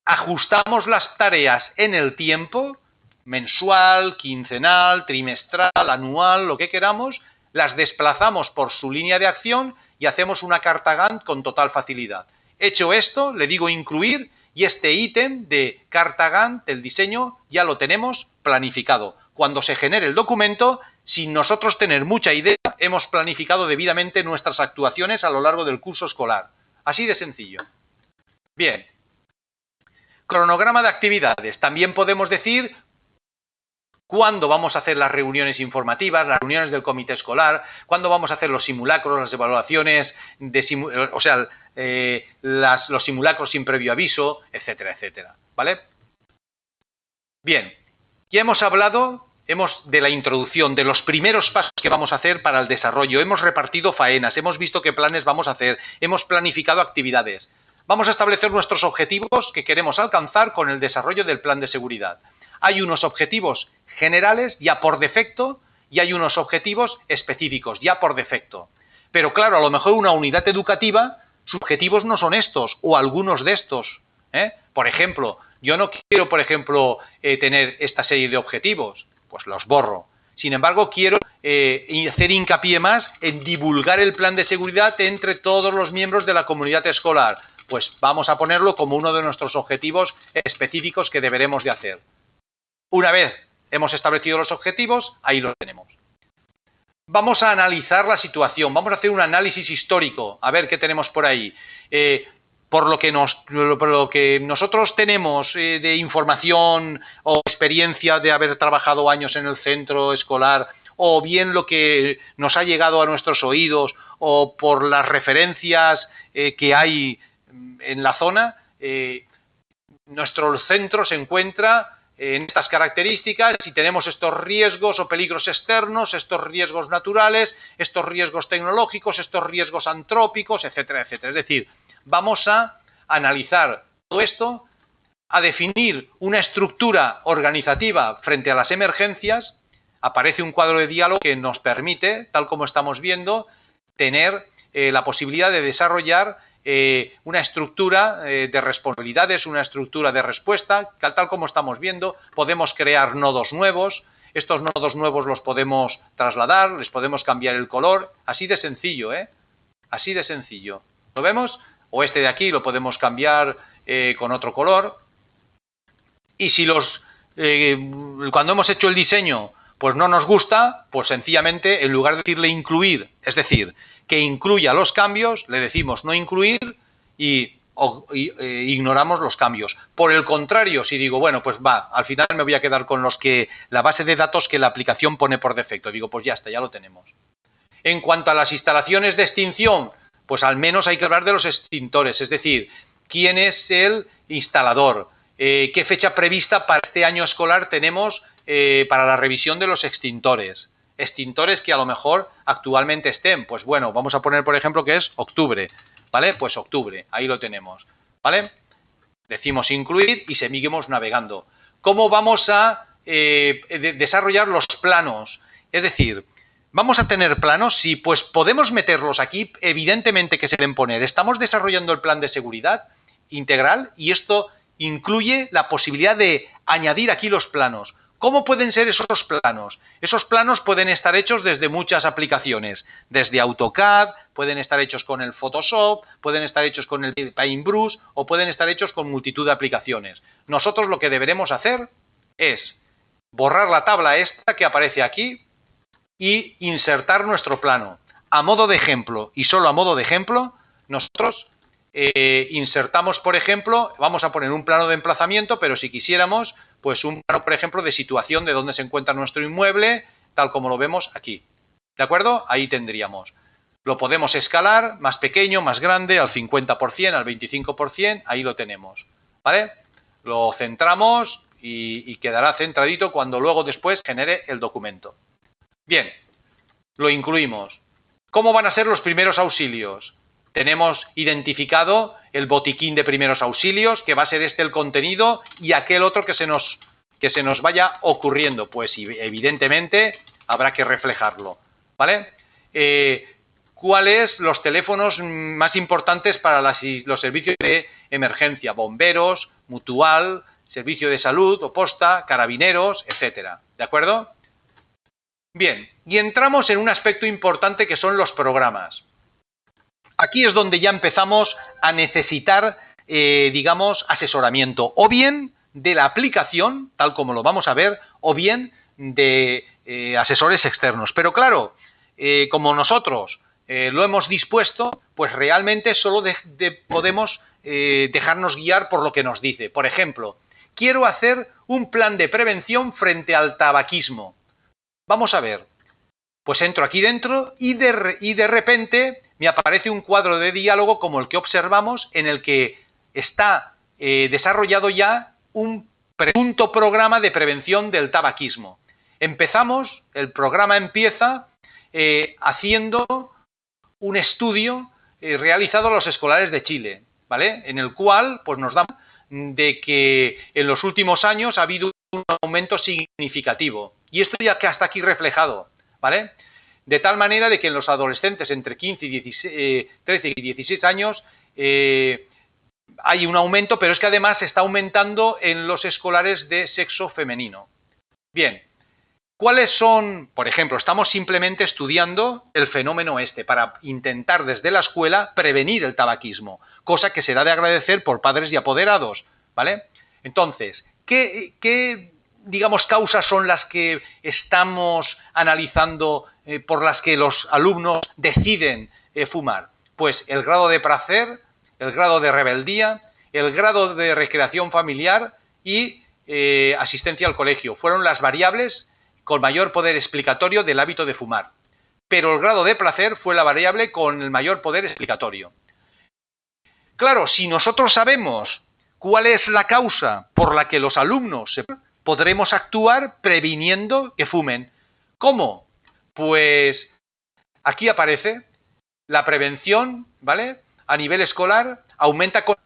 ajustamos las tareas en el tiempo, mensual, quincenal, trimestral, anual, lo que queramos, las desplazamos por su línea de acción y hacemos una carta Gantt con total facilidad. Hecho esto, le digo incluir y este ítem de carta Gantt, el diseño, ya lo tenemos planificado. Cuando se genere el documento, sin nosotros tener mucha idea, hemos planificado debidamente nuestras actuaciones a lo largo del curso escolar. Así de sencillo. Bien. Cronograma de actividades. También podemos decir cuándo vamos a hacer las reuniones informativas, las reuniones del comité escolar, cuándo vamos a hacer los simulacros, las evaluaciones, los simulacros sin previo aviso, etcétera, etcétera. ¿Vale? Bien, ya hemos hablado de la introducción, de los primeros pasos que vamos a hacer para el desarrollo. Hemos repartido faenas, hemos visto qué planes vamos a hacer, hemos planificado actividades. Vamos a establecer nuestros objetivos que queremos alcanzar con el desarrollo del plan de seguridad. Hay unos objetivos generales ya por defecto y hay unos objetivos específicos ya por defecto. Pero claro, a lo mejor una unidad educativa, sus objetivos no son estos o algunos de estos. Por ejemplo, yo no quiero, tener esta serie de objetivos, pues los borro. Sin embargo, quiero hacer hincapié más en divulgar el plan de seguridad entre todos los miembros de la comunidad escolar. Pues vamos a ponerlo como uno de nuestros objetivos específicos que deberemos de hacer. Una vez hemos establecido los objetivos, ahí los tenemos. Vamos a analizar la situación, vamos a hacer un análisis histórico, a ver qué tenemos por ahí. Por lo que nosotros tenemos de información o experiencia de haber trabajado años en el centro escolar, o bien lo que nos ha llegado a nuestros oídos, o por las referencias que hay en la zona, nuestro centro se encuentra en estas características y tenemos estos riesgos o peligros externos, estos riesgos naturales, estos riesgos tecnológicos, estos riesgos antrópicos, etcétera, etcétera. Es decir, vamos a analizar todo esto, a definir una estructura organizativa frente a las emergencias. Aparece un cuadro de diálogo que nos permite, tal como estamos viendo, tener la posibilidad de desarrollar una estructura de responsabilidades, una estructura de respuesta, tal como estamos viendo. Podemos crear nodos nuevos, estos nodos nuevos los podemos trasladar, les podemos cambiar el color, así de sencillo, así de sencillo. ¿Lo vemos? O este de aquí lo podemos cambiar con otro color. Y si cuando hemos hecho el diseño pues no nos gusta, pues sencillamente en lugar de decirle incluir, es decir, que incluya los cambios, le decimos no incluir y ignoramos los cambios. Por el contrario, si digo, bueno, pues al final me voy a quedar con la base de datos que la aplicación pone por defecto. Digo, pues ya está, ya lo tenemos. En cuanto a las instalaciones de extinción, pues al menos hay que hablar de los extintores, es decir, quién es el instalador, qué fecha prevista para este año escolar tenemos para la revisión de los extintores. Extintores que a lo mejor actualmente estén, pues bueno, vamos a poner por ejemplo que es octubre, ¿vale? Pues octubre, ahí lo tenemos, ¿vale? Decimos incluir y seguimos navegando. ¿Cómo vamos a desarrollar los planos? Es decir, ¿vamos a tener planos? Sí, pues podemos meterlos aquí, evidentemente que se deben poner. Estamos desarrollando el plan de seguridad integral y esto incluye la posibilidad de añadir aquí los planos. ¿Cómo pueden ser esos planos? Esos planos pueden estar hechos desde muchas aplicaciones, desde AutoCAD, pueden estar hechos con el Photoshop, pueden estar hechos con el Paintbrush o pueden estar hechos con multitud de aplicaciones. Nosotros lo que deberemos hacer es borrar la tabla esta que aparece aquí y insertar nuestro plano. A modo de ejemplo, y solo a modo de ejemplo, nosotros insertamos, por ejemplo, vamos a poner un plano de emplazamiento, pero si quisiéramos, pues un plano, por ejemplo, de situación de dónde se encuentra nuestro inmueble, tal como lo vemos aquí. ¿De acuerdo? Ahí tendríamos. Lo podemos escalar, más pequeño, más grande, al 50%, al 25%, ahí lo tenemos. ¿Vale? Lo centramos y quedará centradito cuando luego después genere el documento. Bien, lo incluimos. ¿Cómo van a ser los primeros auxilios? Tenemos identificado el botiquín de primeros auxilios, que va a ser este el contenido, y aquel otro que se nos vaya ocurriendo. Pues evidentemente habrá que reflejarlo, ¿vale? ¿Cuáles los teléfonos más importantes para los servicios de emergencia? Bomberos, mutual, servicio de salud o posta, carabineros, etcétera. ¿De acuerdo? Bien, y entramos en un aspecto importante que son los programas. Aquí es donde ya empezamos a necesitar, digamos, asesoramiento, o bien de la aplicación, tal como lo vamos a ver, o bien de asesores externos. Pero claro, como nosotros lo hemos dispuesto, pues realmente solo podemos dejarnos guiar por lo que nos dice. Por ejemplo, quiero hacer un plan de prevención frente al tabaquismo. Vamos a ver. Pues entro aquí dentro y de repente me aparece un cuadro de diálogo como el que observamos, en el que está desarrollado ya un presunto programa de prevención del tabaquismo. El programa empieza haciendo un estudio realizado a los escolares de Chile, ¿vale? En el cual pues nos damos de que en los últimos años ha habido un aumento significativo. Y esto ya que está aquí reflejado, ¿vale? De tal manera de que en los adolescentes entre 13 y 16 años hay un aumento, pero es que además está aumentando en los escolares de sexo femenino. Bien, ¿cuáles son? Por ejemplo, estamos simplemente estudiando el fenómeno para intentar desde la escuela prevenir el tabaquismo, cosa que será de agradecer por padres y apoderados, ¿vale? Entonces, ¿qué digamos, causas son las que estamos analizando por las que los alumnos deciden fumar? Pues el grado de placer, el grado de rebeldía, el grado de recreación familiar y asistencia al colegio. Fueron las variables con mayor poder explicatorio del hábito de fumar. Pero el grado de placer fue la variable con el mayor poder explicatorio. Claro, si nosotros sabemos cuál es la causa por la que los alumnos podremos actuar previniendo que fumen. ¿Cómo? Pues aquí aparece la prevención, ¿vale? A nivel escolar aumenta con,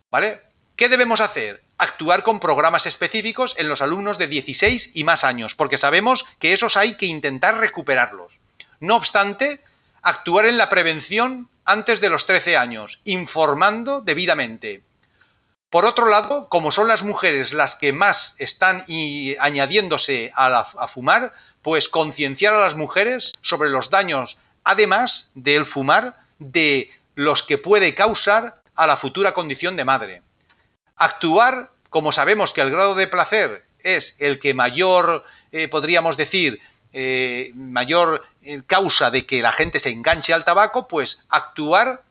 ¿vale? ¿Qué debemos hacer? Actuar con programas específicos en los alumnos de 16 y más años, porque sabemos que esos hay que intentar recuperarlos. No obstante, actuar en la prevención antes de los 13 años, informando debidamente. Por otro lado, como son las mujeres las que más están añadiéndose a fumar, pues concienciar a las mujeres sobre los daños, además del fumar, de los que puede causar a la futura condición de madre. Actuar, como sabemos que el grado de placer es el que mayor, podríamos decir, mayor causa de que la gente se enganche al tabaco, pues actuar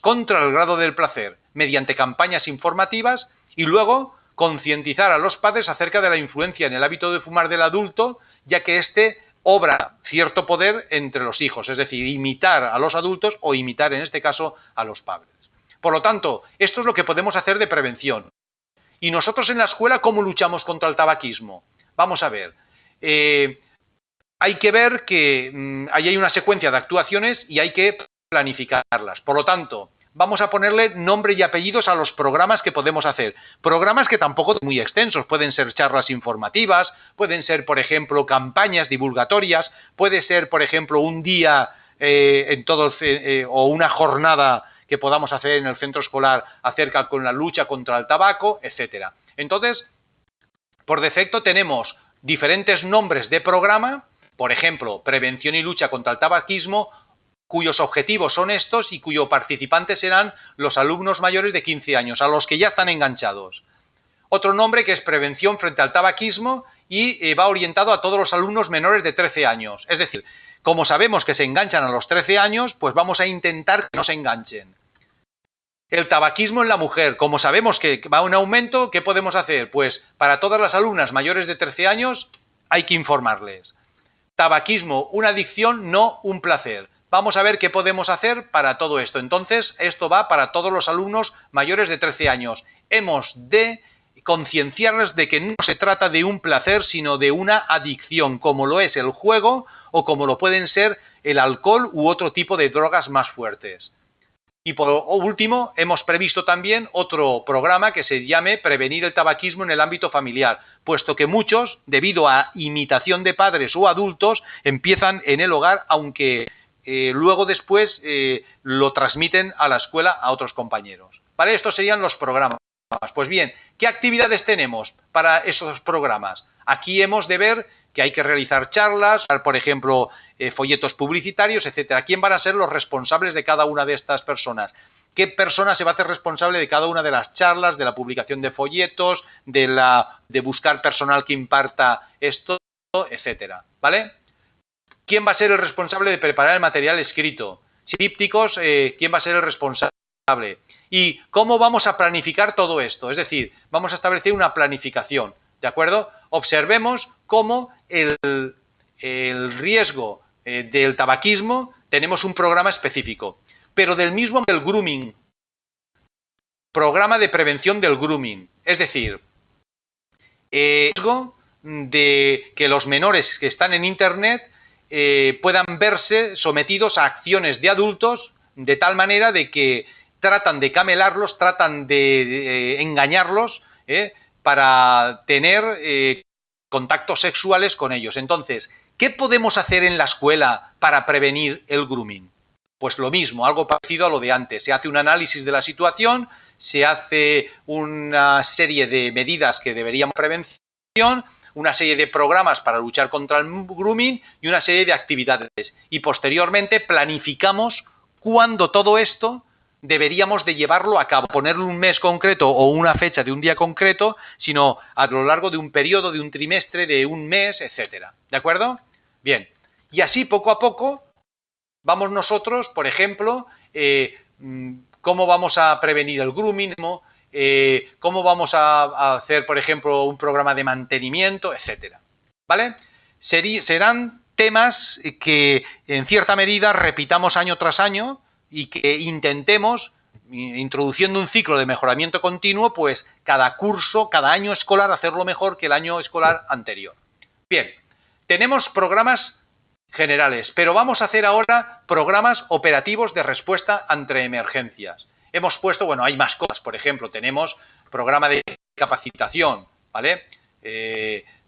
contra el grado del placer mediante campañas informativas y luego concientizar a los padres acerca de la influencia en el hábito de fumar del adulto, ya que éste obra cierto poder entre los hijos, es decir, imitar a los adultos o imitar en este caso a los padres. Por lo tanto, esto es lo que podemos hacer de prevención. Y nosotros en la escuela, ¿cómo luchamos contra el tabaquismo? Vamos a ver. Hay que ver que ahí hay una secuencia de actuaciones y hay que planificarlas. Por lo tanto, vamos a ponerle nombre y apellidos a los programas que podemos hacer. Programas que tampoco son muy extensos. Pueden ser charlas informativas, pueden ser, por ejemplo, campañas divulgatorias, puede ser, por ejemplo, un día o una jornada que podamos hacer en el centro escolar acerca con la lucha contra el tabaco, etcétera. Entonces, por defecto tenemos diferentes nombres de programa, por ejemplo, prevención y lucha contra el tabaquismo, cuyos objetivos son estos y cuyos participantes serán los alumnos mayores de 15 años, a los que ya están enganchados. Otro nombre que es prevención frente al tabaquismo y va orientado a todos los alumnos menores de 13 años. Es decir, como sabemos que se enganchan a los 13 años, pues vamos a intentar que no se enganchen. El tabaquismo en la mujer, como sabemos que va en aumento, ¿qué podemos hacer? Pues para todas las alumnas mayores de 13 años hay que informarles. Tabaquismo, una adicción, no un placer. Vamos a ver qué podemos hacer para todo esto. Entonces, esto va para todos los alumnos mayores de 13 años. Hemos de concienciarles de que no se trata de un placer, sino de una adicción, como lo es el juego o como lo pueden ser el alcohol u otro tipo de drogas más fuertes. Y por último, hemos previsto también otro programa que se llame Prevenir el tabaquismo en el ámbito familiar, puesto que muchos, debido a imitación de padres o adultos, empiezan en el hogar, aunque luego después lo transmiten a la escuela a otros compañeros. ¿Vale? Estos serían los programas. Pues bien, ¿qué actividades tenemos para esos programas? Aquí hemos de ver que hay que realizar charlas, por ejemplo, folletos publicitarios, etcétera. ¿Quién van a ser los responsables de cada una de estas personas? ¿Qué persona se va a hacer responsable de cada una de las charlas, de la publicación de folletos, de buscar personal que imparta esto, etcétera? ¿Vale? ¿Quién va a ser el responsable de preparar el material escrito? Dípticos, ¿quién va a ser el responsable? ¿Y cómo vamos a planificar todo esto? Es decir, vamos a establecer una planificación, ¿de acuerdo? Observemos cómo el riesgo del tabaquismo tenemos un programa específico, pero del mismo del grooming, programa de prevención del grooming, es decir, riesgo de que los menores que están en Internet puedan verse sometidos a acciones de adultos de tal manera de que tratan de camelarlos, tratan de engañarlos para tener contactos sexuales con ellos. Entonces, ¿qué podemos hacer en la escuela para prevenir el grooming? Pues lo mismo, algo parecido a lo de antes. Se hace un análisis de la situación, se hace una serie de medidas que deberíamos prevención, una serie de programas para luchar contra el grooming y una serie de actividades. Y posteriormente planificamos cuándo todo esto deberíamos de llevarlo a cabo, ponerle un mes concreto o una fecha de un día concreto, sino a lo largo de un periodo, de un trimestre, de un mes, etcétera. ¿De acuerdo? Bien. Y así, poco a poco, vamos nosotros, por ejemplo, cómo vamos a prevenir el grooming, cómo vamos a hacer, por ejemplo, un programa de mantenimiento, etcétera. ¿Vale? Serán temas que, en cierta medida, repitamos año tras año, y que intentemos, introduciendo un ciclo de mejoramiento continuo, pues cada curso, cada año escolar, hacerlo mejor que el año escolar anterior. Bien, tenemos programas generales, pero vamos a hacer ahora programas operativos de respuesta ante emergencias. Hemos puesto, bueno, hay más cosas, por ejemplo, tenemos programa de capacitación, ¿vale?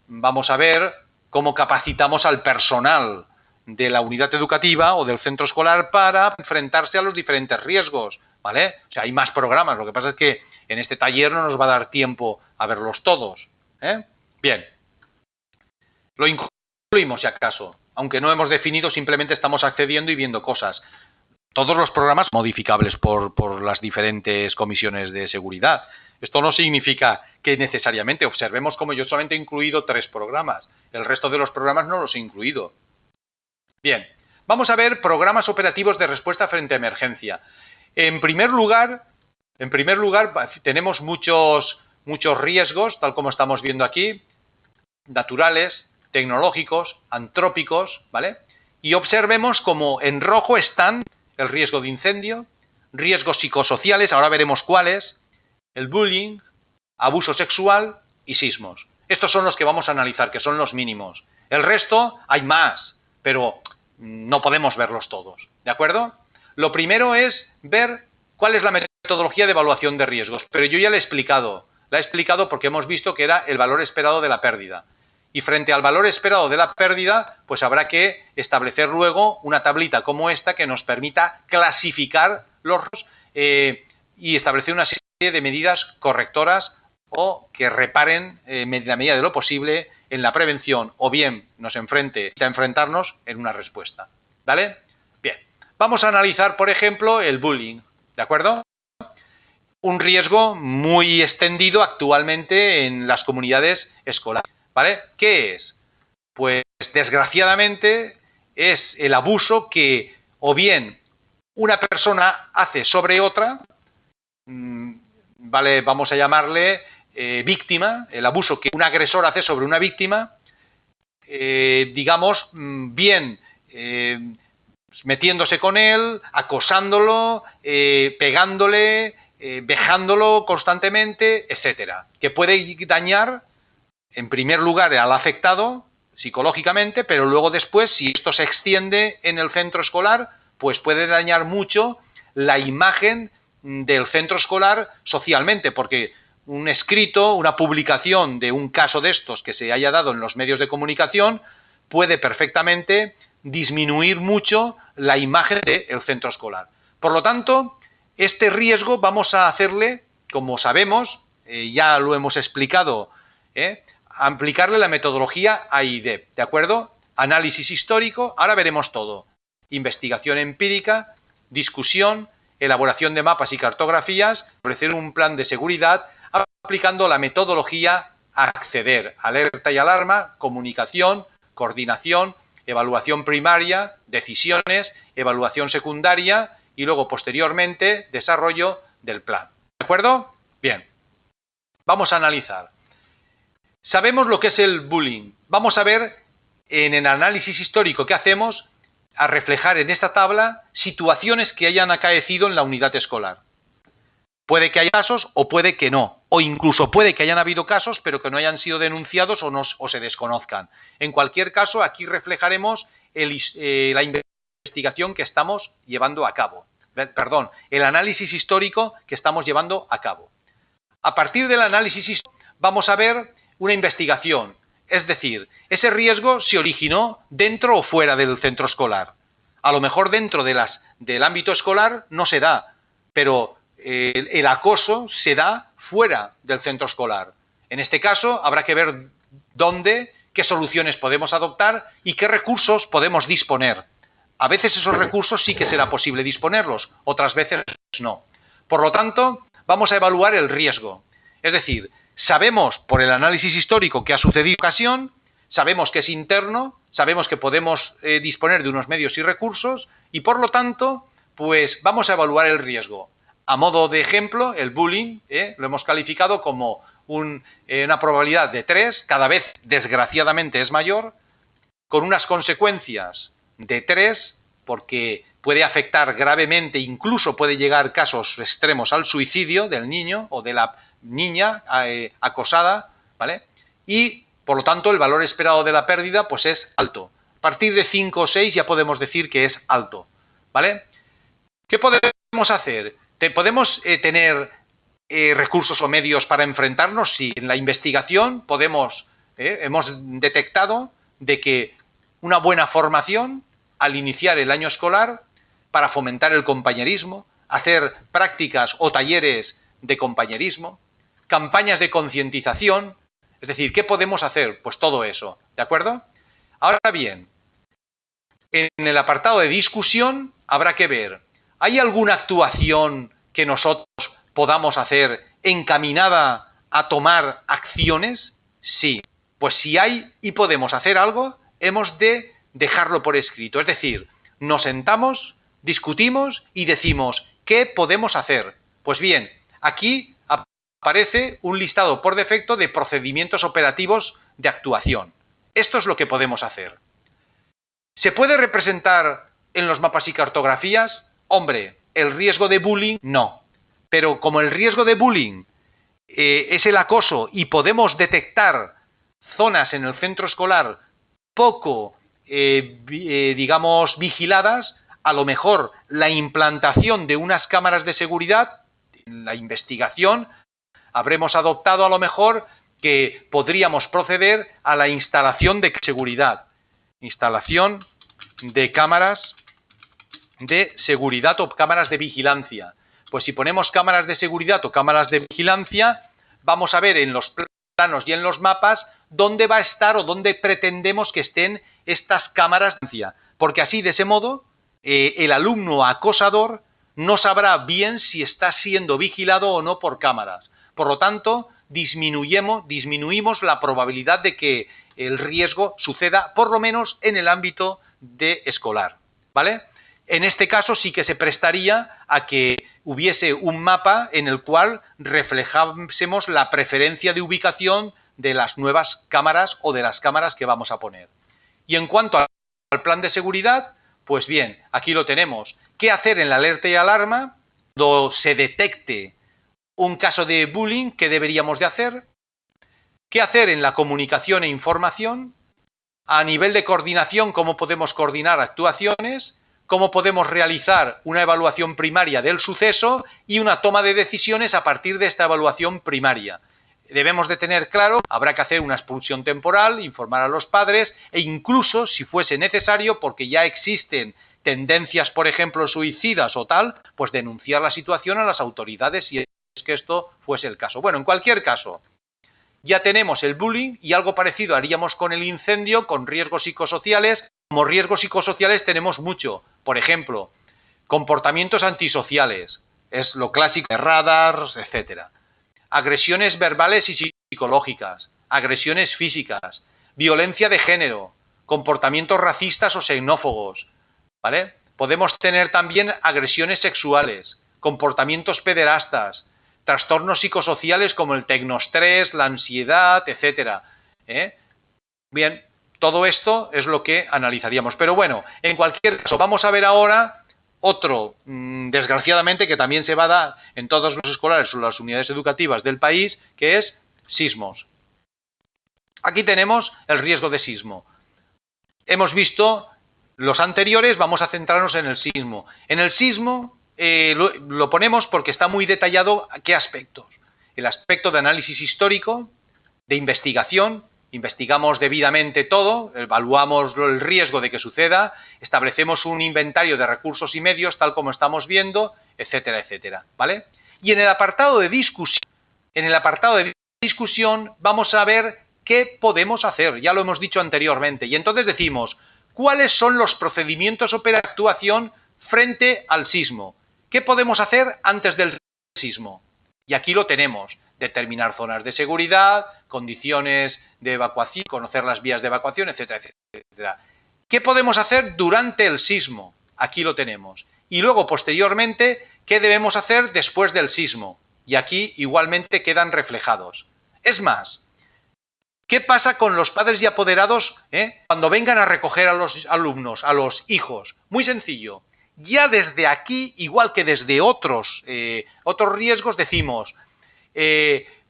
Vamos a ver cómo capacitamos al personal de la unidad educativa o del centro escolar para enfrentarse a los diferentes riesgos, ¿vale? O sea, hay más programas, lo que pasa es que en este taller no nos va a dar tiempo a verlos todos, ¿eh? Bien. Lo incluimos, si acaso, aunque no hemos definido, simplemente estamos accediendo y viendo cosas. Todos los programas son modificables por las diferentes comisiones de seguridad. Esto no significa que necesariamente observemos como yo solamente he incluido 3 programas. El resto de los programas no los he incluido. Bien, vamos a ver programas operativos de respuesta frente a emergencia. En primer lugar, tenemos muchos riesgos, tal como estamos viendo aquí, naturales, tecnológicos, antrópicos, ¿vale? Y observemos como en rojo están el riesgo de incendio, riesgos psicosociales, ahora veremos cuáles, el bullying, abuso sexual y sismos. Estos son los que vamos a analizar, que son los mínimos. El resto hay más, pero no podemos verlos todos, ¿de acuerdo? Lo primero es ver cuál es la metodología de evaluación de riesgos, pero yo ya la he explicado porque hemos visto que era el valor esperado de la pérdida. Y frente al valor esperado de la pérdida, pues habrá que establecer luego una tablita como esta que nos permita clasificar los riesgos y establecer una serie de medidas correctoras o que reparen en la medida de lo posible en la prevención o bien nos enfrentarnos en una respuesta. ¿Vale? Bien. Vamos a analizar, por ejemplo, el bullying. ¿De acuerdo? Un riesgo muy extendido actualmente en las comunidades escolares. ¿Vale? ¿Qué es? Pues desgraciadamente es el abuso que o bien una persona hace sobre otra, ¿vale? Vamos a llamarle víctima, el abuso que un agresor hace sobre una víctima, digamos, bien metiéndose con él, acosándolo, pegándole, vejándolo constantemente, etcétera, que puede dañar, en primer lugar, al afectado psicológicamente, pero luego después, si esto se extiende en el centro escolar, pues puede dañar mucho la imagen del centro escolar socialmente, porque un escrito, una publicación de un caso de estos que se haya dado en los medios de comunicación puede perfectamente disminuir mucho la imagen del centro escolar. Por lo tanto, este riesgo vamos a hacerle, como sabemos, ya lo hemos explicado, aplicarle la metodología AIDEP, ¿de acuerdo? Análisis histórico, ahora veremos todo. Investigación empírica, discusión, elaboración de mapas y cartografías, establecer un plan de seguridad, aplicando la metodología ACCEDER, alerta y alarma, comunicación, coordinación, evaluación primaria, decisiones, evaluación secundaria y luego posteriormente desarrollo del plan. ¿De acuerdo? Bien. Vamos a analizar. Sabemos lo que es el bullying. Vamos a ver en el análisis histórico que hacemos a reflejar en esta tabla situaciones que hayan acaecido en la unidad escolar. Puede que haya casos o puede que no, o incluso puede que hayan habido casos pero que no hayan sido denunciados o se desconozcan. En cualquier caso, aquí reflejaremos la investigación que estamos llevando a cabo. Perdón, el análisis histórico que estamos llevando a cabo. A partir del análisis histórico vamos a ver una investigación, es decir, ese riesgo se originó dentro o fuera del centro escolar. A lo mejor dentro del ámbito escolar no se da, pero el acoso se da fuera del centro escolar. En este caso habrá que ver dónde, qué soluciones podemos adoptar y qué recursos podemos disponer. A veces esos recursos sí que será posible disponerlos, otras veces no. Por lo tanto, vamos a evaluar el riesgo. Es decir, sabemos por el análisis histórico que ha sucedido en ocasión, sabemos que es interno, sabemos que podemos disponer de unos medios y recursos y por lo tanto, pues vamos a evaluar el riesgo. A modo de ejemplo, el bullying lo hemos calificado como una probabilidad de 3, cada vez desgraciadamente es mayor, con unas consecuencias de 3, porque puede afectar gravemente, incluso puede llegar casos extremos al suicidio del niño o de la niña acosada, ¿vale? Y, por lo tanto, el valor esperado de la pérdida pues es alto. A partir de 5 o 6 ya podemos decir que es alto, ¿vale? ¿Qué podemos hacer? ¿Podemos tener recursos o medios para enfrentarnos? Sí, en la investigación hemos detectado de que una buena formación al iniciar el año escolar para fomentar el compañerismo, hacer prácticas o talleres de compañerismo, campañas de concientización, es decir, ¿qué podemos hacer? Pues todo eso, ¿de acuerdo? Ahora bien, en el apartado de discusión habrá que ver, ¿hay alguna actuación que nosotros podamos hacer encaminada a tomar acciones? Sí, pues si hay y podemos hacer algo, hemos de dejarlo por escrito, es decir, nos sentamos, discutimos y decimos, ¿qué podemos hacer? Pues bien, aquí aparece un listado por defecto de procedimientos operativos de actuación. Esto es lo que podemos hacer. ¿Se puede representar en los mapas y cartografías? Hombre, el riesgo de bullying no. Pero como el riesgo de bullying es el acoso y podemos detectar zonas en el centro escolar poco, digamos, vigiladas, a lo mejor la implantación de unas cámaras de seguridad, en la investigación, habremos adoptado a lo mejor que podríamos proceder a la instalación de seguridad. Instalación de cámaras de seguridad o cámaras de vigilancia. Pues si ponemos cámaras de seguridad o cámaras de vigilancia, vamos a ver en los planos y en los mapas dónde va a estar o dónde pretendemos que estén estas cámaras de vigilancia. Porque así, de ese modo, el alumno acosador no sabrá bien si está siendo vigilado o no por cámaras. Por lo tanto, disminuimos la probabilidad de que el riesgo suceda, por lo menos en el ámbito escolar, ¿vale? En este caso sí que se prestaría a que hubiese un mapa en el cual reflejásemos la preferencia de ubicación de las nuevas cámaras o de las cámaras que vamos a poner. Y en cuanto al plan de seguridad, pues bien, aquí lo tenemos. ¿Qué hacer en la alerta y alarma? Cuando se detecte un caso de bullying, ¿qué deberíamos de hacer? ¿Qué hacer en la comunicación e información? A nivel de coordinación, ¿cómo podemos coordinar actuaciones? ¿Cómo podemos realizar una evaluación primaria del suceso y una toma de decisiones a partir de esta evaluación primaria? Debemos de tener claro, habrá que hacer una expulsión temporal, informar a los padres e incluso, si fuese necesario, porque ya existen tendencias, por ejemplo, suicidas o tal, pues denunciar la situación a las autoridades si es que esto fuese el caso. Bueno, en cualquier caso, ya tenemos el bullying y algo parecido haríamos con el incendio, con riesgos psicosociales. Como riesgos psicosociales tenemos mucho. Por ejemplo, comportamientos antisociales, es lo clásico de radars, etcétera. Agresiones verbales y psicológicas, agresiones físicas, violencia de género, comportamientos racistas o xenófobos, ¿vale? Podemos tener también agresiones sexuales, comportamientos pederastas, trastornos psicosociales como el tecnoestrés, la ansiedad, etcétera. Bien, todo esto es lo que analizaríamos. Pero bueno, en cualquier caso, vamos a ver ahora otro, desgraciadamente, que también se va a dar en todos los escolares o las unidades educativas del país, que es sismos. Aquí tenemos el riesgo de sismo. Hemos visto los anteriores, vamos a centrarnos en el sismo. En el sismo lo ponemos porque está muy detallado qué aspectos. El aspecto de análisis histórico, de investigación, investigamos debidamente todo, evaluamos el riesgo de que suceda, establecemos un inventario de recursos y medios tal como estamos viendo, etcétera, etcétera, ¿vale? Y en el apartado de discusión, vamos a ver qué podemos hacer, ya lo hemos dicho anteriormente, y entonces decimos, ¿cuáles son los procedimientos o actuación frente al sismo? ¿Qué podemos hacer antes del sismo? Y aquí lo tenemos, determinar zonas de seguridad, condiciones de evacuación, conocer las vías de evacuación, etcétera, etcétera. ¿Qué podemos hacer durante el sismo? Aquí lo tenemos. Y luego, posteriormente, ¿qué debemos hacer después del sismo? Y aquí igualmente quedan reflejados. Es más, ¿qué pasa con los padres y apoderados cuando vengan a recoger a los alumnos, a los hijos? Muy sencillo. Ya desde aquí, igual que desde otros riesgos, decimos,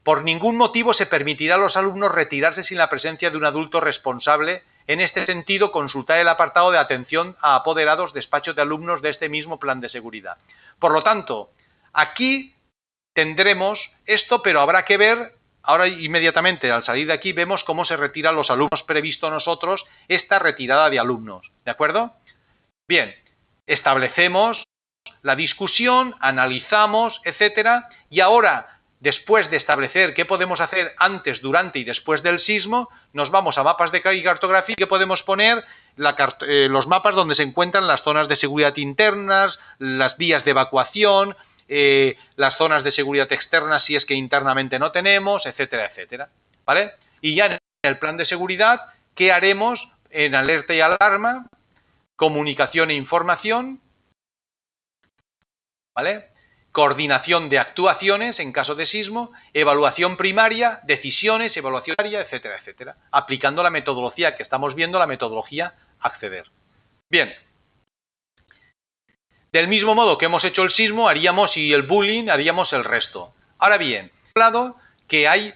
por ningún motivo se permitirá a los alumnos retirarse sin la presencia de un adulto responsable. En este sentido, consultar el apartado de atención a apoderados, despachos de alumnos de este mismo plan de seguridad. Por lo tanto, aquí tendremos esto, pero habrá que ver, ahora inmediatamente al salir de aquí, vemos cómo se retiran los alumnos previsto nosotros esta retirada de alumnos. ¿De acuerdo? Bien, establecemos la discusión, analizamos, etcétera, y ahora, después de establecer qué podemos hacer antes, durante y después del sismo, nos vamos a mapas de cartografía que podemos poner los mapas donde se encuentran las zonas de seguridad internas, las vías de evacuación, las zonas de seguridad externas si es que internamente no tenemos, etcétera, etcétera. ¿Vale? Y ya en el plan de seguridad, ¿qué haremos en alerta y alarma? Comunicación e información, ¿vale? Coordinación de actuaciones en caso de sismo, evaluación primaria, decisiones, evaluación primaria, etcétera, etcétera, aplicando la metodología que estamos viendo, la metodología Acceder. Bien, del mismo modo que hemos hecho el sismo, haríamos y el bullying, haríamos el resto. Ahora bien, claro que hay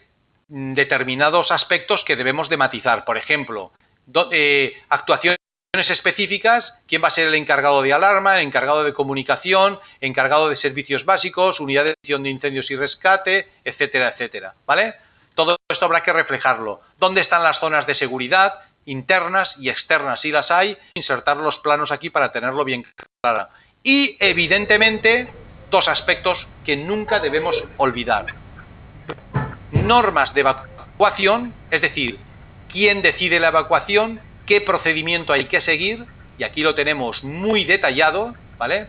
determinados aspectos que debemos de matizar, por ejemplo, actuaciones específicas, quién va a ser el encargado de alarma, el encargado de comunicación, encargado de servicios básicos, unidad de gestión de incendios y rescate, etcétera, etcétera, ¿vale? Todo esto habrá que reflejarlo. ¿Dónde están las zonas de seguridad internas y externas? Si las hay, insertar los planos aquí para tenerlo bien claro. Y, evidentemente, dos aspectos que nunca debemos olvidar. Normas de evacuación, es decir, quién decide la evacuación, qué procedimiento hay que seguir, y aquí lo tenemos muy detallado, ¿vale?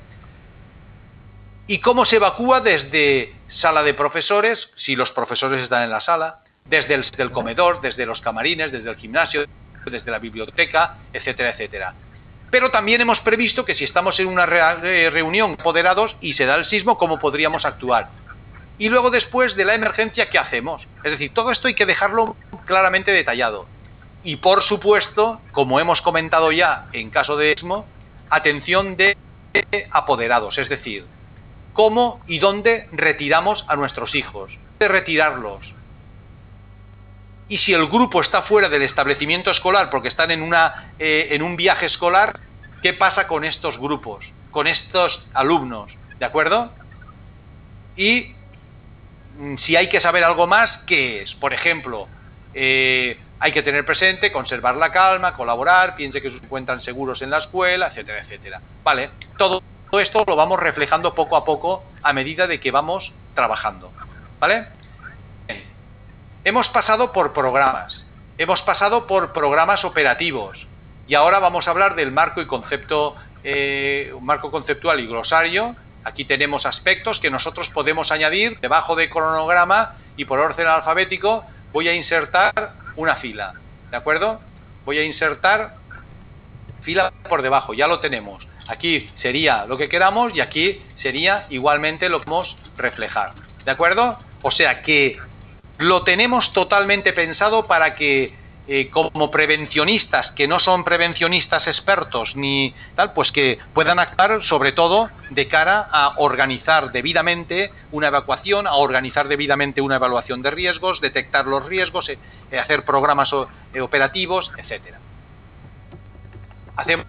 Y cómo se evacúa desde sala de profesores, si los profesores están en la sala, desde el comedor, desde los camarines, desde el gimnasio, desde la biblioteca, etcétera, etcétera. Pero también hemos previsto que si estamos en una reunión de apoderados y se da el sismo, ¿cómo podríamos actuar? Y luego, después de la emergencia, ¿qué hacemos? Es decir, todo esto hay que dejarlo claramente detallado. Y, por supuesto, como hemos comentado ya en caso de sismo, atención de apoderados, es decir, cómo y dónde retiramos a nuestros hijos. De retirarlos. Y si el grupo está fuera del establecimiento escolar porque están en un viaje escolar, ¿qué pasa con estos grupos, con estos alumnos? ¿De acuerdo? Y si hay que saber algo más, ¿qué es? Por ejemplo, hay que tener presente, conservar la calma, colaborar, piense que se encuentran seguros en la escuela, etcétera, etcétera. Vale, todo esto lo vamos reflejando poco a poco a medida de que vamos trabajando. ¿Vale? Hemos pasado por programas, hemos pasado por programas operativos y ahora vamos a hablar del marco y concepto, marco conceptual y glosario. Aquí tenemos aspectos que nosotros podemos añadir debajo de cronograma y por orden alfabético voy a insertar una fila, ¿de acuerdo? Voy a insertar fila por debajo, ya lo tenemos. Aquí sería lo que queramos y aquí sería igualmente lo que vamos a reflejar, ¿de acuerdo? O sea que lo tenemos totalmente pensado para que como prevencionistas, que no son prevencionistas expertos ni tal, pues que puedan actuar sobre todo de cara a organizar debidamente una evacuación, a organizar debidamente una evaluación de riesgos, detectar los riesgos, hacer programas operativos, etcétera. Hacemos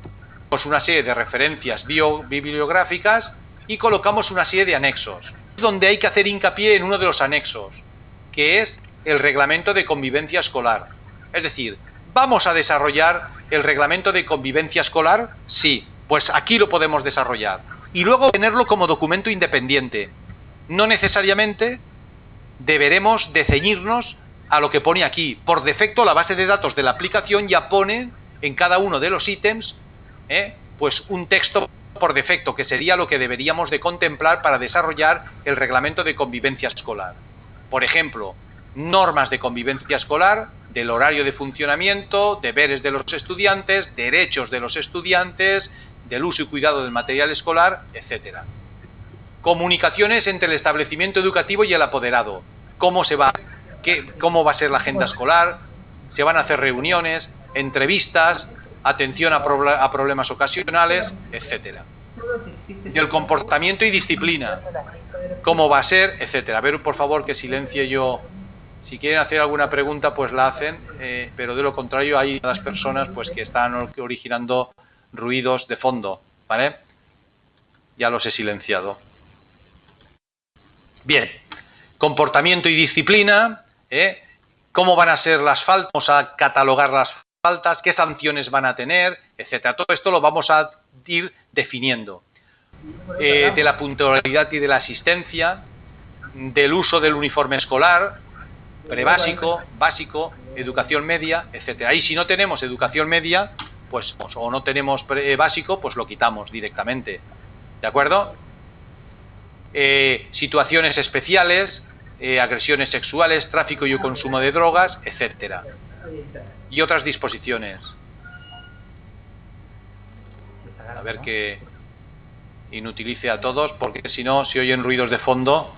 una serie de referencias bibliográficas y colocamos una serie de anexos, donde hay que hacer hincapié en uno de los anexos, que es el reglamento de convivencia escolar. Es decir, ¿vamos a desarrollar el reglamento de convivencia escolar? Sí, pues aquí lo podemos desarrollar. Y luego tenerlo como documento independiente. No necesariamente deberemos de ceñirnos a lo que pone aquí. Por defecto, la base de datos de la aplicación ya pone en cada uno de los ítems pues un texto por defecto, que sería lo que deberíamos de contemplar para desarrollar el reglamento de convivencia escolar. Por ejemplo, normas de convivencia escolar, del horario de funcionamiento, deberes de los estudiantes, derechos de los estudiantes, del uso y cuidado del material escolar, etcétera. Comunicaciones entre el establecimiento educativo y el apoderado. ¿Cómo va a ser la agenda escolar? ¿Se van a hacer reuniones, entrevistas, atención a problemas ocasionales, etcétera? Y el comportamiento y disciplina. ¿Cómo va a ser? Etcétera. A ver, por favor, que silencie yo. Si quieren hacer alguna pregunta, pues la hacen, pero de lo contrario hay unas personas pues que están originando ruidos de fondo, ¿vale? Ya los he silenciado. Bien, comportamiento y disciplina, ¿cómo van a ser las faltas? Vamos a catalogar las faltas, qué sanciones van a tener, etcétera. Todo esto lo vamos a ir definiendo. De la puntualidad y de la asistencia, del uso del uniforme escolar, prebásico, básico, educación media, etcétera. Ahí si no tenemos educación media, pues o no tenemos básico, pues lo quitamos directamente. ¿De acuerdo? Situaciones especiales, agresiones sexuales, tráfico y consumo de drogas, etcétera. Y otras disposiciones. A ver que inutilice a todos, porque si no, se oyen ruidos de fondo.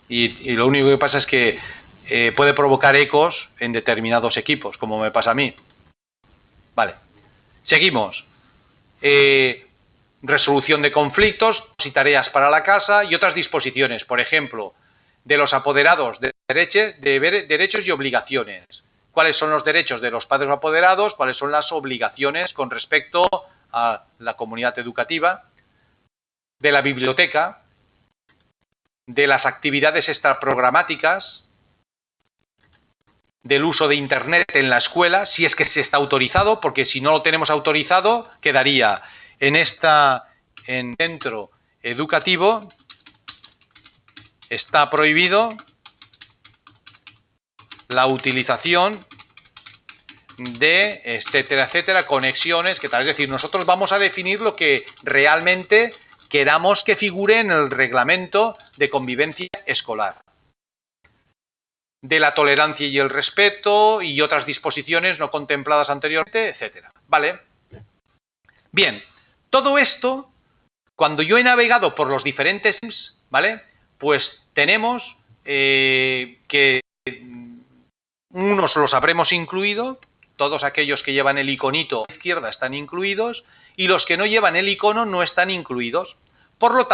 Y lo único que pasa es que puede provocar ecos en determinados equipos, como me pasa a mí. Vale. Seguimos. Resolución de conflictos y tareas para la casa y otras disposiciones. Por ejemplo, de los apoderados de derechos y obligaciones. ¿Cuáles son los derechos de los padres apoderados? ¿Cuáles son las obligaciones con respecto a la comunidad educativa? De la biblioteca, de las actividades extraprogramáticas, del uso de Internet en la escuela, si es que se está autorizado, porque si no lo tenemos autorizado, quedaría en centro educativo, está prohibido la utilización de etcétera, etcétera, conexiones, que tal. Es decir, nosotros vamos a definir lo que realmente queramos que figure en el reglamento de convivencia escolar. De la tolerancia y el respeto y otras disposiciones no contempladas anteriormente, etcétera. ¿Vale? Bien, todo esto, cuando yo he navegado por los diferentes, ¿vale? Pues tenemos que unos los habremos incluido, todos aquellos que llevan el iconito a la izquierda están incluidos, y los que no llevan el icono no están incluidos. Por lo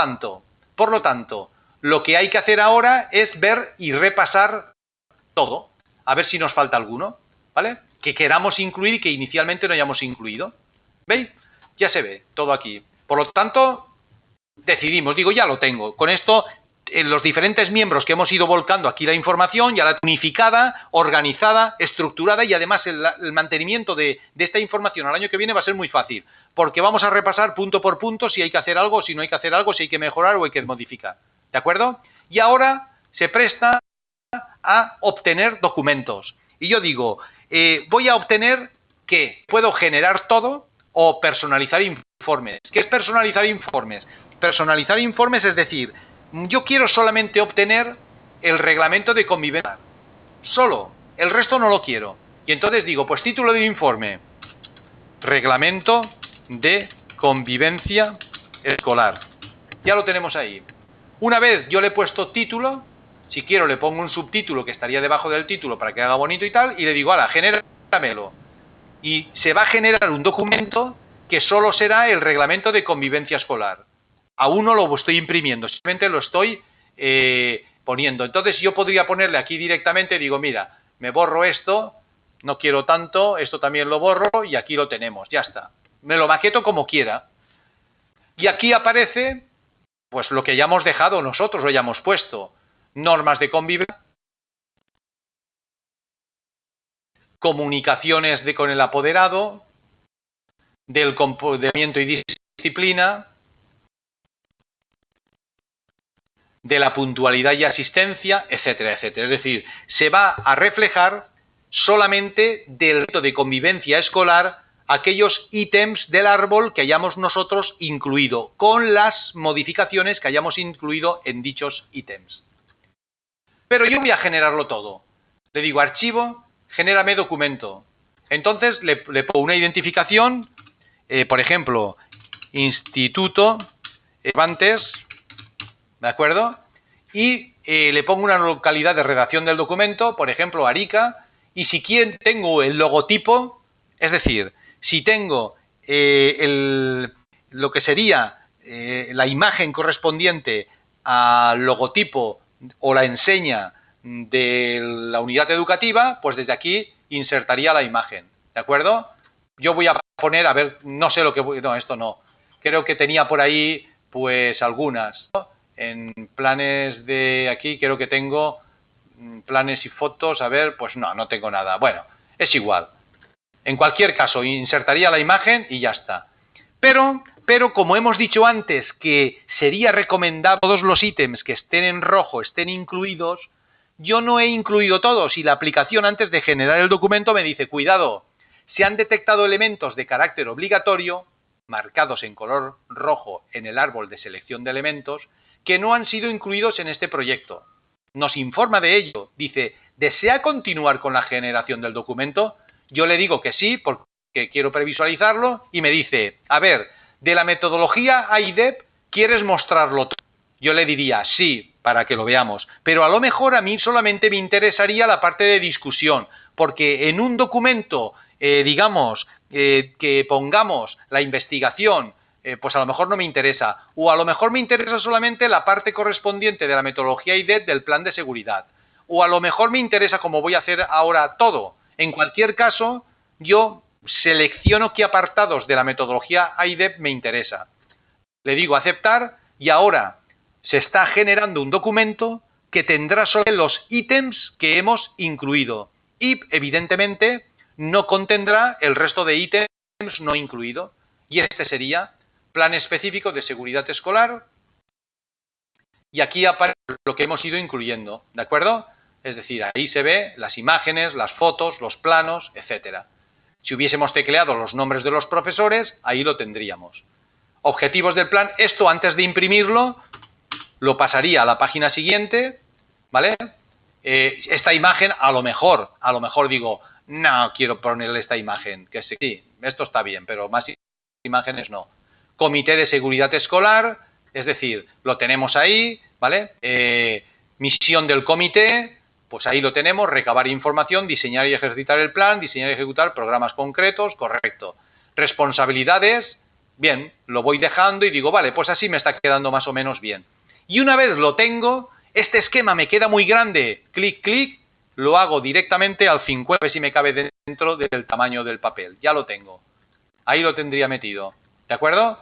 tanto, lo que hay que hacer ahora es ver y repasar todo, a ver si nos falta alguno, ¿vale? Que queramos incluir y que inicialmente no hayamos incluido. ¿Veis? Ya se ve todo aquí. Por lo tanto, decidimos, digo, ya lo tengo. Con esto, los diferentes miembros que hemos ido volcando aquí la información, ya la unificada, organizada, estructurada, y además el mantenimiento de esta información al año que viene va a ser muy fácil, porque vamos a repasar punto por punto si hay que hacer algo, si no hay que hacer algo, si hay que mejorar o hay que modificar. ¿De acuerdo? Y ahora se presta a obtener documentos. Y yo digo, voy a obtener ¿qué? Puedo generar todo o personalizar informes. ¿Qué es personalizar informes? Personalizar informes es decir, yo quiero solamente obtener el reglamento de convivencia. Solo. El resto no lo quiero. Y entonces digo, pues título de informe. Reglamento de convivencia escolar. Ya lo tenemos ahí. Una vez yo le he puesto título, si quiero le pongo un subtítulo que estaría debajo del título para que haga bonito y tal, y le digo, hala, genéramelo. Y se va a generar un documento que solo será el reglamento de convivencia escolar. Aún no lo estoy imprimiendo, simplemente lo estoy poniendo. Entonces yo podría ponerle aquí directamente, digo, mira, me borro esto, no quiero tanto, esto también lo borro y aquí lo tenemos, ya está. Me lo maqueto como quiera. Y aquí aparece, pues lo que ya hemos dejado nosotros, lo hayamos puesto. Normas de convivencia, comunicaciones con el apoderado, del comportamiento y disciplina, de la puntualidad y asistencia, etcétera, etcétera. Es decir, se va a reflejar solamente del reto de convivencia escolar aquellos ítems del árbol que hayamos nosotros incluido, con las modificaciones que hayamos incluido en dichos ítems. Pero yo voy a generarlo todo. Le digo archivo, genérame documento. Entonces le pongo una identificación, por ejemplo, Instituto Cervantes, ¿de acuerdo? Y le pongo una localidad de redacción del documento, por ejemplo, Arica, y si tengo el logotipo, es decir, si tengo lo que sería la imagen correspondiente al logotipo o la enseña de la unidad educativa, pues desde aquí insertaría la imagen, ¿de acuerdo? Yo voy a poner, a ver, no sé lo que voy, no, esto no, creo que tenía por ahí pues algunas, ¿no? En planes de aquí creo que tengo planes y fotos, a ver, pues no tengo nada, bueno, es igual. En cualquier caso, insertaría la imagen y ya está. Pero como hemos dicho antes que sería recomendable todos los ítems que estén en rojo estén incluidos, yo no he incluido todos y la aplicación antes de generar el documento me dice, cuidado, se han detectado elementos de carácter obligatorio, marcados en color rojo en el árbol de selección de elementos, que no han sido incluidos en este proyecto. Nos informa de ello, dice, ¿desea continuar con la generación del documento? Yo le digo que sí, porque quiero previsualizarlo, y me dice, a ver, de la metodología AIDEP, ¿quieres mostrarlo? Yo le diría sí, para que lo veamos, pero a lo mejor a mí solamente me interesaría la parte de discusión, porque en un documento, digamos, que pongamos la investigación, pues a lo mejor no me interesa, o a lo mejor me interesa solamente la parte correspondiente de la metodología AIDEP del plan de seguridad, o a lo mejor me interesa, como voy a hacer ahora, todo. En cualquier caso, yo selecciono qué apartados de la metodología AIDEP me interesa. Le digo aceptar y ahora se está generando un documento que tendrá solo los ítems que hemos incluido y, evidentemente, no contendrá el resto de ítems no incluidos. Y este sería plan específico de seguridad escolar y aquí aparece lo que hemos ido incluyendo, ¿de acuerdo? Es decir, ahí se ve las imágenes, las fotos, los planos, etcétera. Si hubiésemos tecleado los nombres de los profesores, ahí lo tendríamos. Objetivos del plan, esto antes de imprimirlo, lo pasaría a la página siguiente, ¿vale? Esta imagen, a lo mejor digo, no quiero ponerle esta imagen, que sí, esto está bien, pero más imágenes no. Comité de seguridad escolar, es decir, lo tenemos ahí, ¿vale? Misión del comité, pues ahí lo tenemos, recabar información, diseñar y ejercitar el plan, diseñar y ejecutar programas concretos, correcto. Responsabilidades, Bien, lo voy dejando y digo, vale, pues así me está quedando más o menos bien. Y una vez lo tengo, este esquema me queda muy grande, clic, clic, lo hago directamente al 50 si me cabe dentro del tamaño del papel. Ya lo tengo. Ahí lo tendría metido. ¿De acuerdo?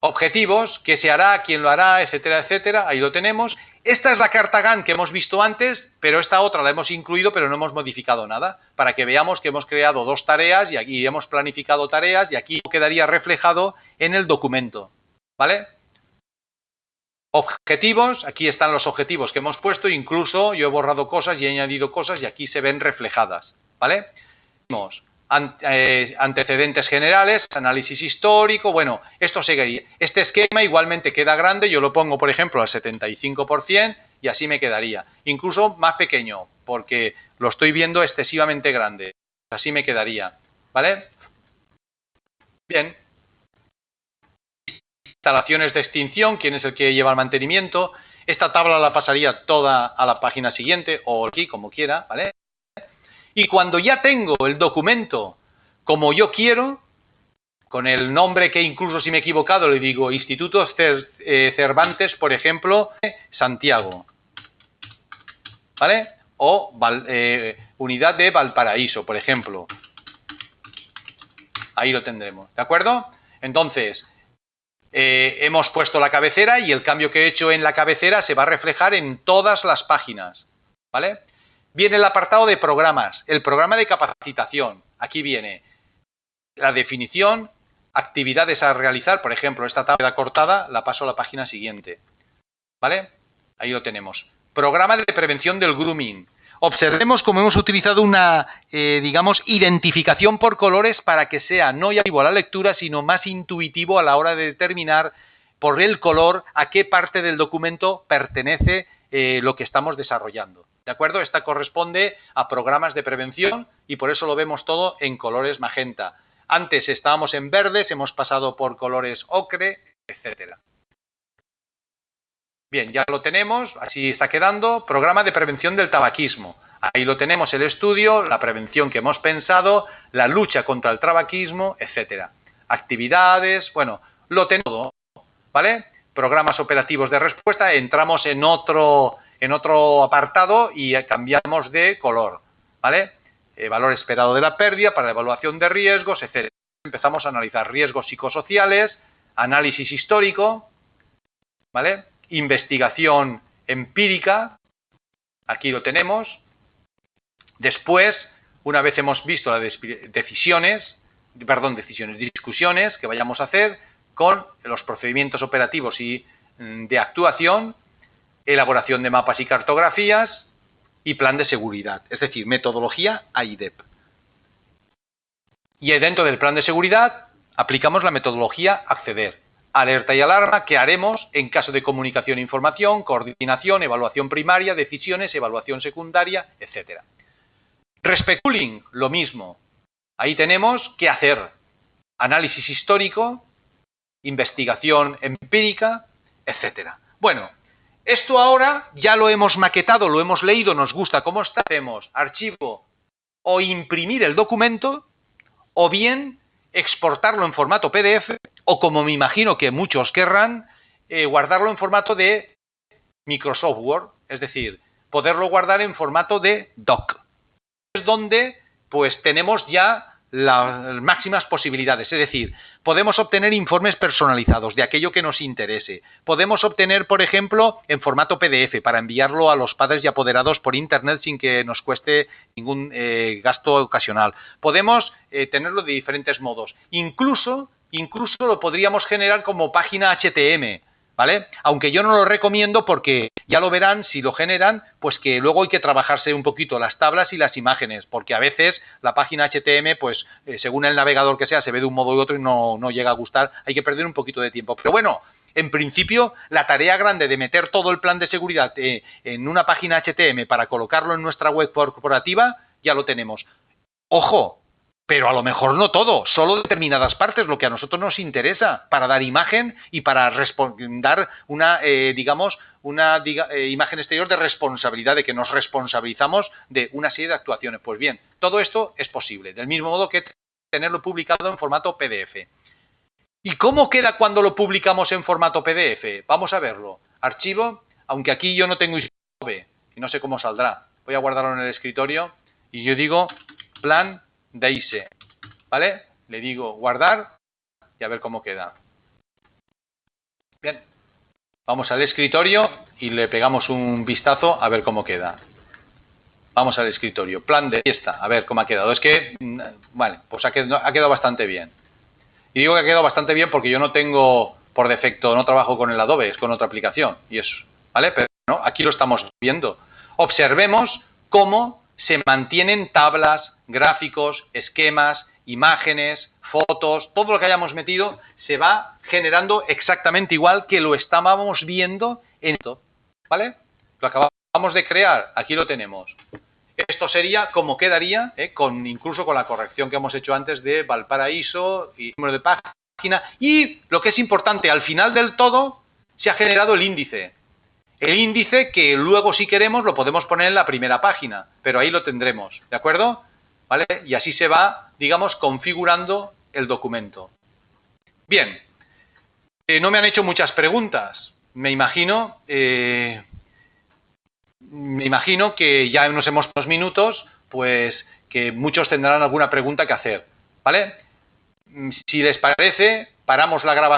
Objetivos, qué se hará, quién lo hará, etcétera, etcétera. Ahí lo tenemos. Esta es la carta Gantt que hemos visto antes, pero esta otra la hemos incluido, pero no hemos modificado nada, para que veamos que hemos creado dos tareas y aquí hemos planificado tareas y aquí quedaría reflejado en el documento. ¿Vale? Objetivos, aquí están los objetivos que hemos puesto, incluso yo he borrado cosas y he añadido cosas y aquí se ven reflejadas. ¿Vale? Antecedentes generales, análisis histórico, bueno, esto seguiría. Este esquema igualmente queda grande, yo lo pongo, por ejemplo, al 75% y así me quedaría. Incluso más pequeño, porque lo estoy viendo excesivamente grande. Así me quedaría, ¿vale? Bien. Instalaciones de extinción, quién es el que lleva el mantenimiento. Esta tabla la pasaría toda a la página siguiente o aquí, como quiera, ¿vale? Y cuando ya tengo el documento como yo quiero, con el nombre que incluso si me he equivocado le digo Instituto Cervantes, por ejemplo, Santiago, ¿vale? O Unidad de Valparaíso, por ejemplo. Ahí lo tendremos, ¿de acuerdo? Entonces, hemos puesto la cabecera y el cambio que he hecho en la cabecera se va a reflejar en todas las páginas, ¿vale? Viene el apartado de programas, el programa de capacitación. Aquí viene la definición, actividades a realizar. Por ejemplo, esta tabla cortada la paso a la página siguiente. ¿Vale? Ahí lo tenemos. Programa de prevención del grooming. Observemos cómo hemos utilizado una, digamos, identificación por colores para que sea no llamativa a la lectura, sino más intuitivo a la hora de determinar por el color a qué parte del documento pertenece lo que estamos desarrollando. ¿De acuerdo? Esta corresponde a programas de prevención y por eso lo vemos todo en colores magenta. Antes estábamos en verdes, hemos pasado por colores ocre, etcétera. Bien, ya lo tenemos, así está quedando. Programa de prevención del tabaquismo. Ahí lo tenemos, el estudio, la prevención que hemos pensado, la lucha contra el tabaquismo, etcétera. Actividades, bueno, lo tenemos todo, ¿vale? Programas operativos de respuesta, entramos en otro apartado y cambiamos de color, ¿vale? Valor esperado de la pérdida para la evaluación de riesgos, etc. Empezamos a analizar riesgos psicosociales, análisis histórico, ¿vale? Investigación empírica, aquí lo tenemos. Después, una vez hemos visto las discusiones que vayamos a hacer con los procedimientos operativos y de actuación, elaboración de mapas y cartografías y plan de seguridad, es decir, metodología AIDEP. Y dentro del plan de seguridad aplicamos la metodología acceder, alerta y alarma, que haremos en caso de comunicación e información, coordinación, evaluación primaria, decisiones, evaluación secundaria, etcétera. Respect-Pooling, lo mismo. Ahí tenemos qué hacer. Análisis histórico, investigación empírica, etcétera. Bueno, esto ahora ya lo hemos maquetado, lo hemos leído, nos gusta cómo está. Hacemos archivo o imprimir el documento o bien exportarlo en formato PDF o, como me imagino que muchos querrán, guardarlo en formato de Microsoft Word, es decir, poderlo guardar en formato de doc. Es donde pues tenemos ya las máximas posibilidades, es decir, podemos obtener informes personalizados de aquello que nos interese. Podemos obtener, por ejemplo, en formato PDF para enviarlo a los padres y apoderados por Internet sin que nos cueste ningún gasto ocasional. Podemos tenerlo de diferentes modos. Incluso lo podríamos generar como página HTML, ¿vale? Aunque yo no lo recomiendo porque ya lo verán si lo generan, pues que luego hay que trabajarse un poquito las tablas y las imágenes, porque a veces la página HTML, pues según el navegador que sea, se ve de un modo u otro y no llega a gustar, hay que perder un poquito de tiempo. Pero bueno, en principio, la tarea grande de meter todo el plan de seguridad en una página HTML para colocarlo en nuestra web corporativa, ya lo tenemos. ¡Ojo! Pero a lo mejor no todo, solo determinadas partes, lo que a nosotros nos interesa, para dar imagen y para dar una, imagen exterior de responsabilidad, de que nos responsabilizamos de una serie de actuaciones. Pues bien, todo esto es posible, del mismo modo que tenerlo publicado en formato PDF. ¿Y cómo queda cuando lo publicamos en formato PDF? Vamos a verlo. Archivo, aunque aquí yo no tengo Adobe y no sé cómo saldrá. Voy a guardarlo en el escritorio y yo digo plan de ISE, ¿vale? Le digo guardar y a ver cómo queda. Bien, vamos al escritorio y le pegamos un vistazo a ver cómo queda. Vamos al escritorio, plan de fiesta, a ver cómo ha quedado. Es que, vale, pues ha quedado bastante bien. Y digo que ha quedado bastante bien porque yo no tengo, por defecto, no trabajo con el Adobe, es con otra aplicación. Y eso, ¿vale? Pero no, aquí lo estamos viendo. Observemos cómo se mantienen tablas, gráficos, esquemas, imágenes, fotos, todo lo que hayamos metido se va generando exactamente igual que lo estábamos viendo en esto, ¿vale? Lo acabamos de crear, aquí lo tenemos. Esto sería como quedaría, incluso con la corrección que hemos hecho antes de Valparaíso y número de página. Y lo que es importante, al final del todo se ha generado el índice. El índice que luego, si queremos, lo podemos poner en la primera página, pero ahí lo tendremos, ¿de acuerdo? ¿Vale? Y así se va, digamos, configurando el documento. Bien, no me han hecho muchas preguntas. Me imagino que ya nos hemos unos minutos, pues que muchos tendrán alguna pregunta que hacer, ¿vale? Si les parece, paramos la grabación.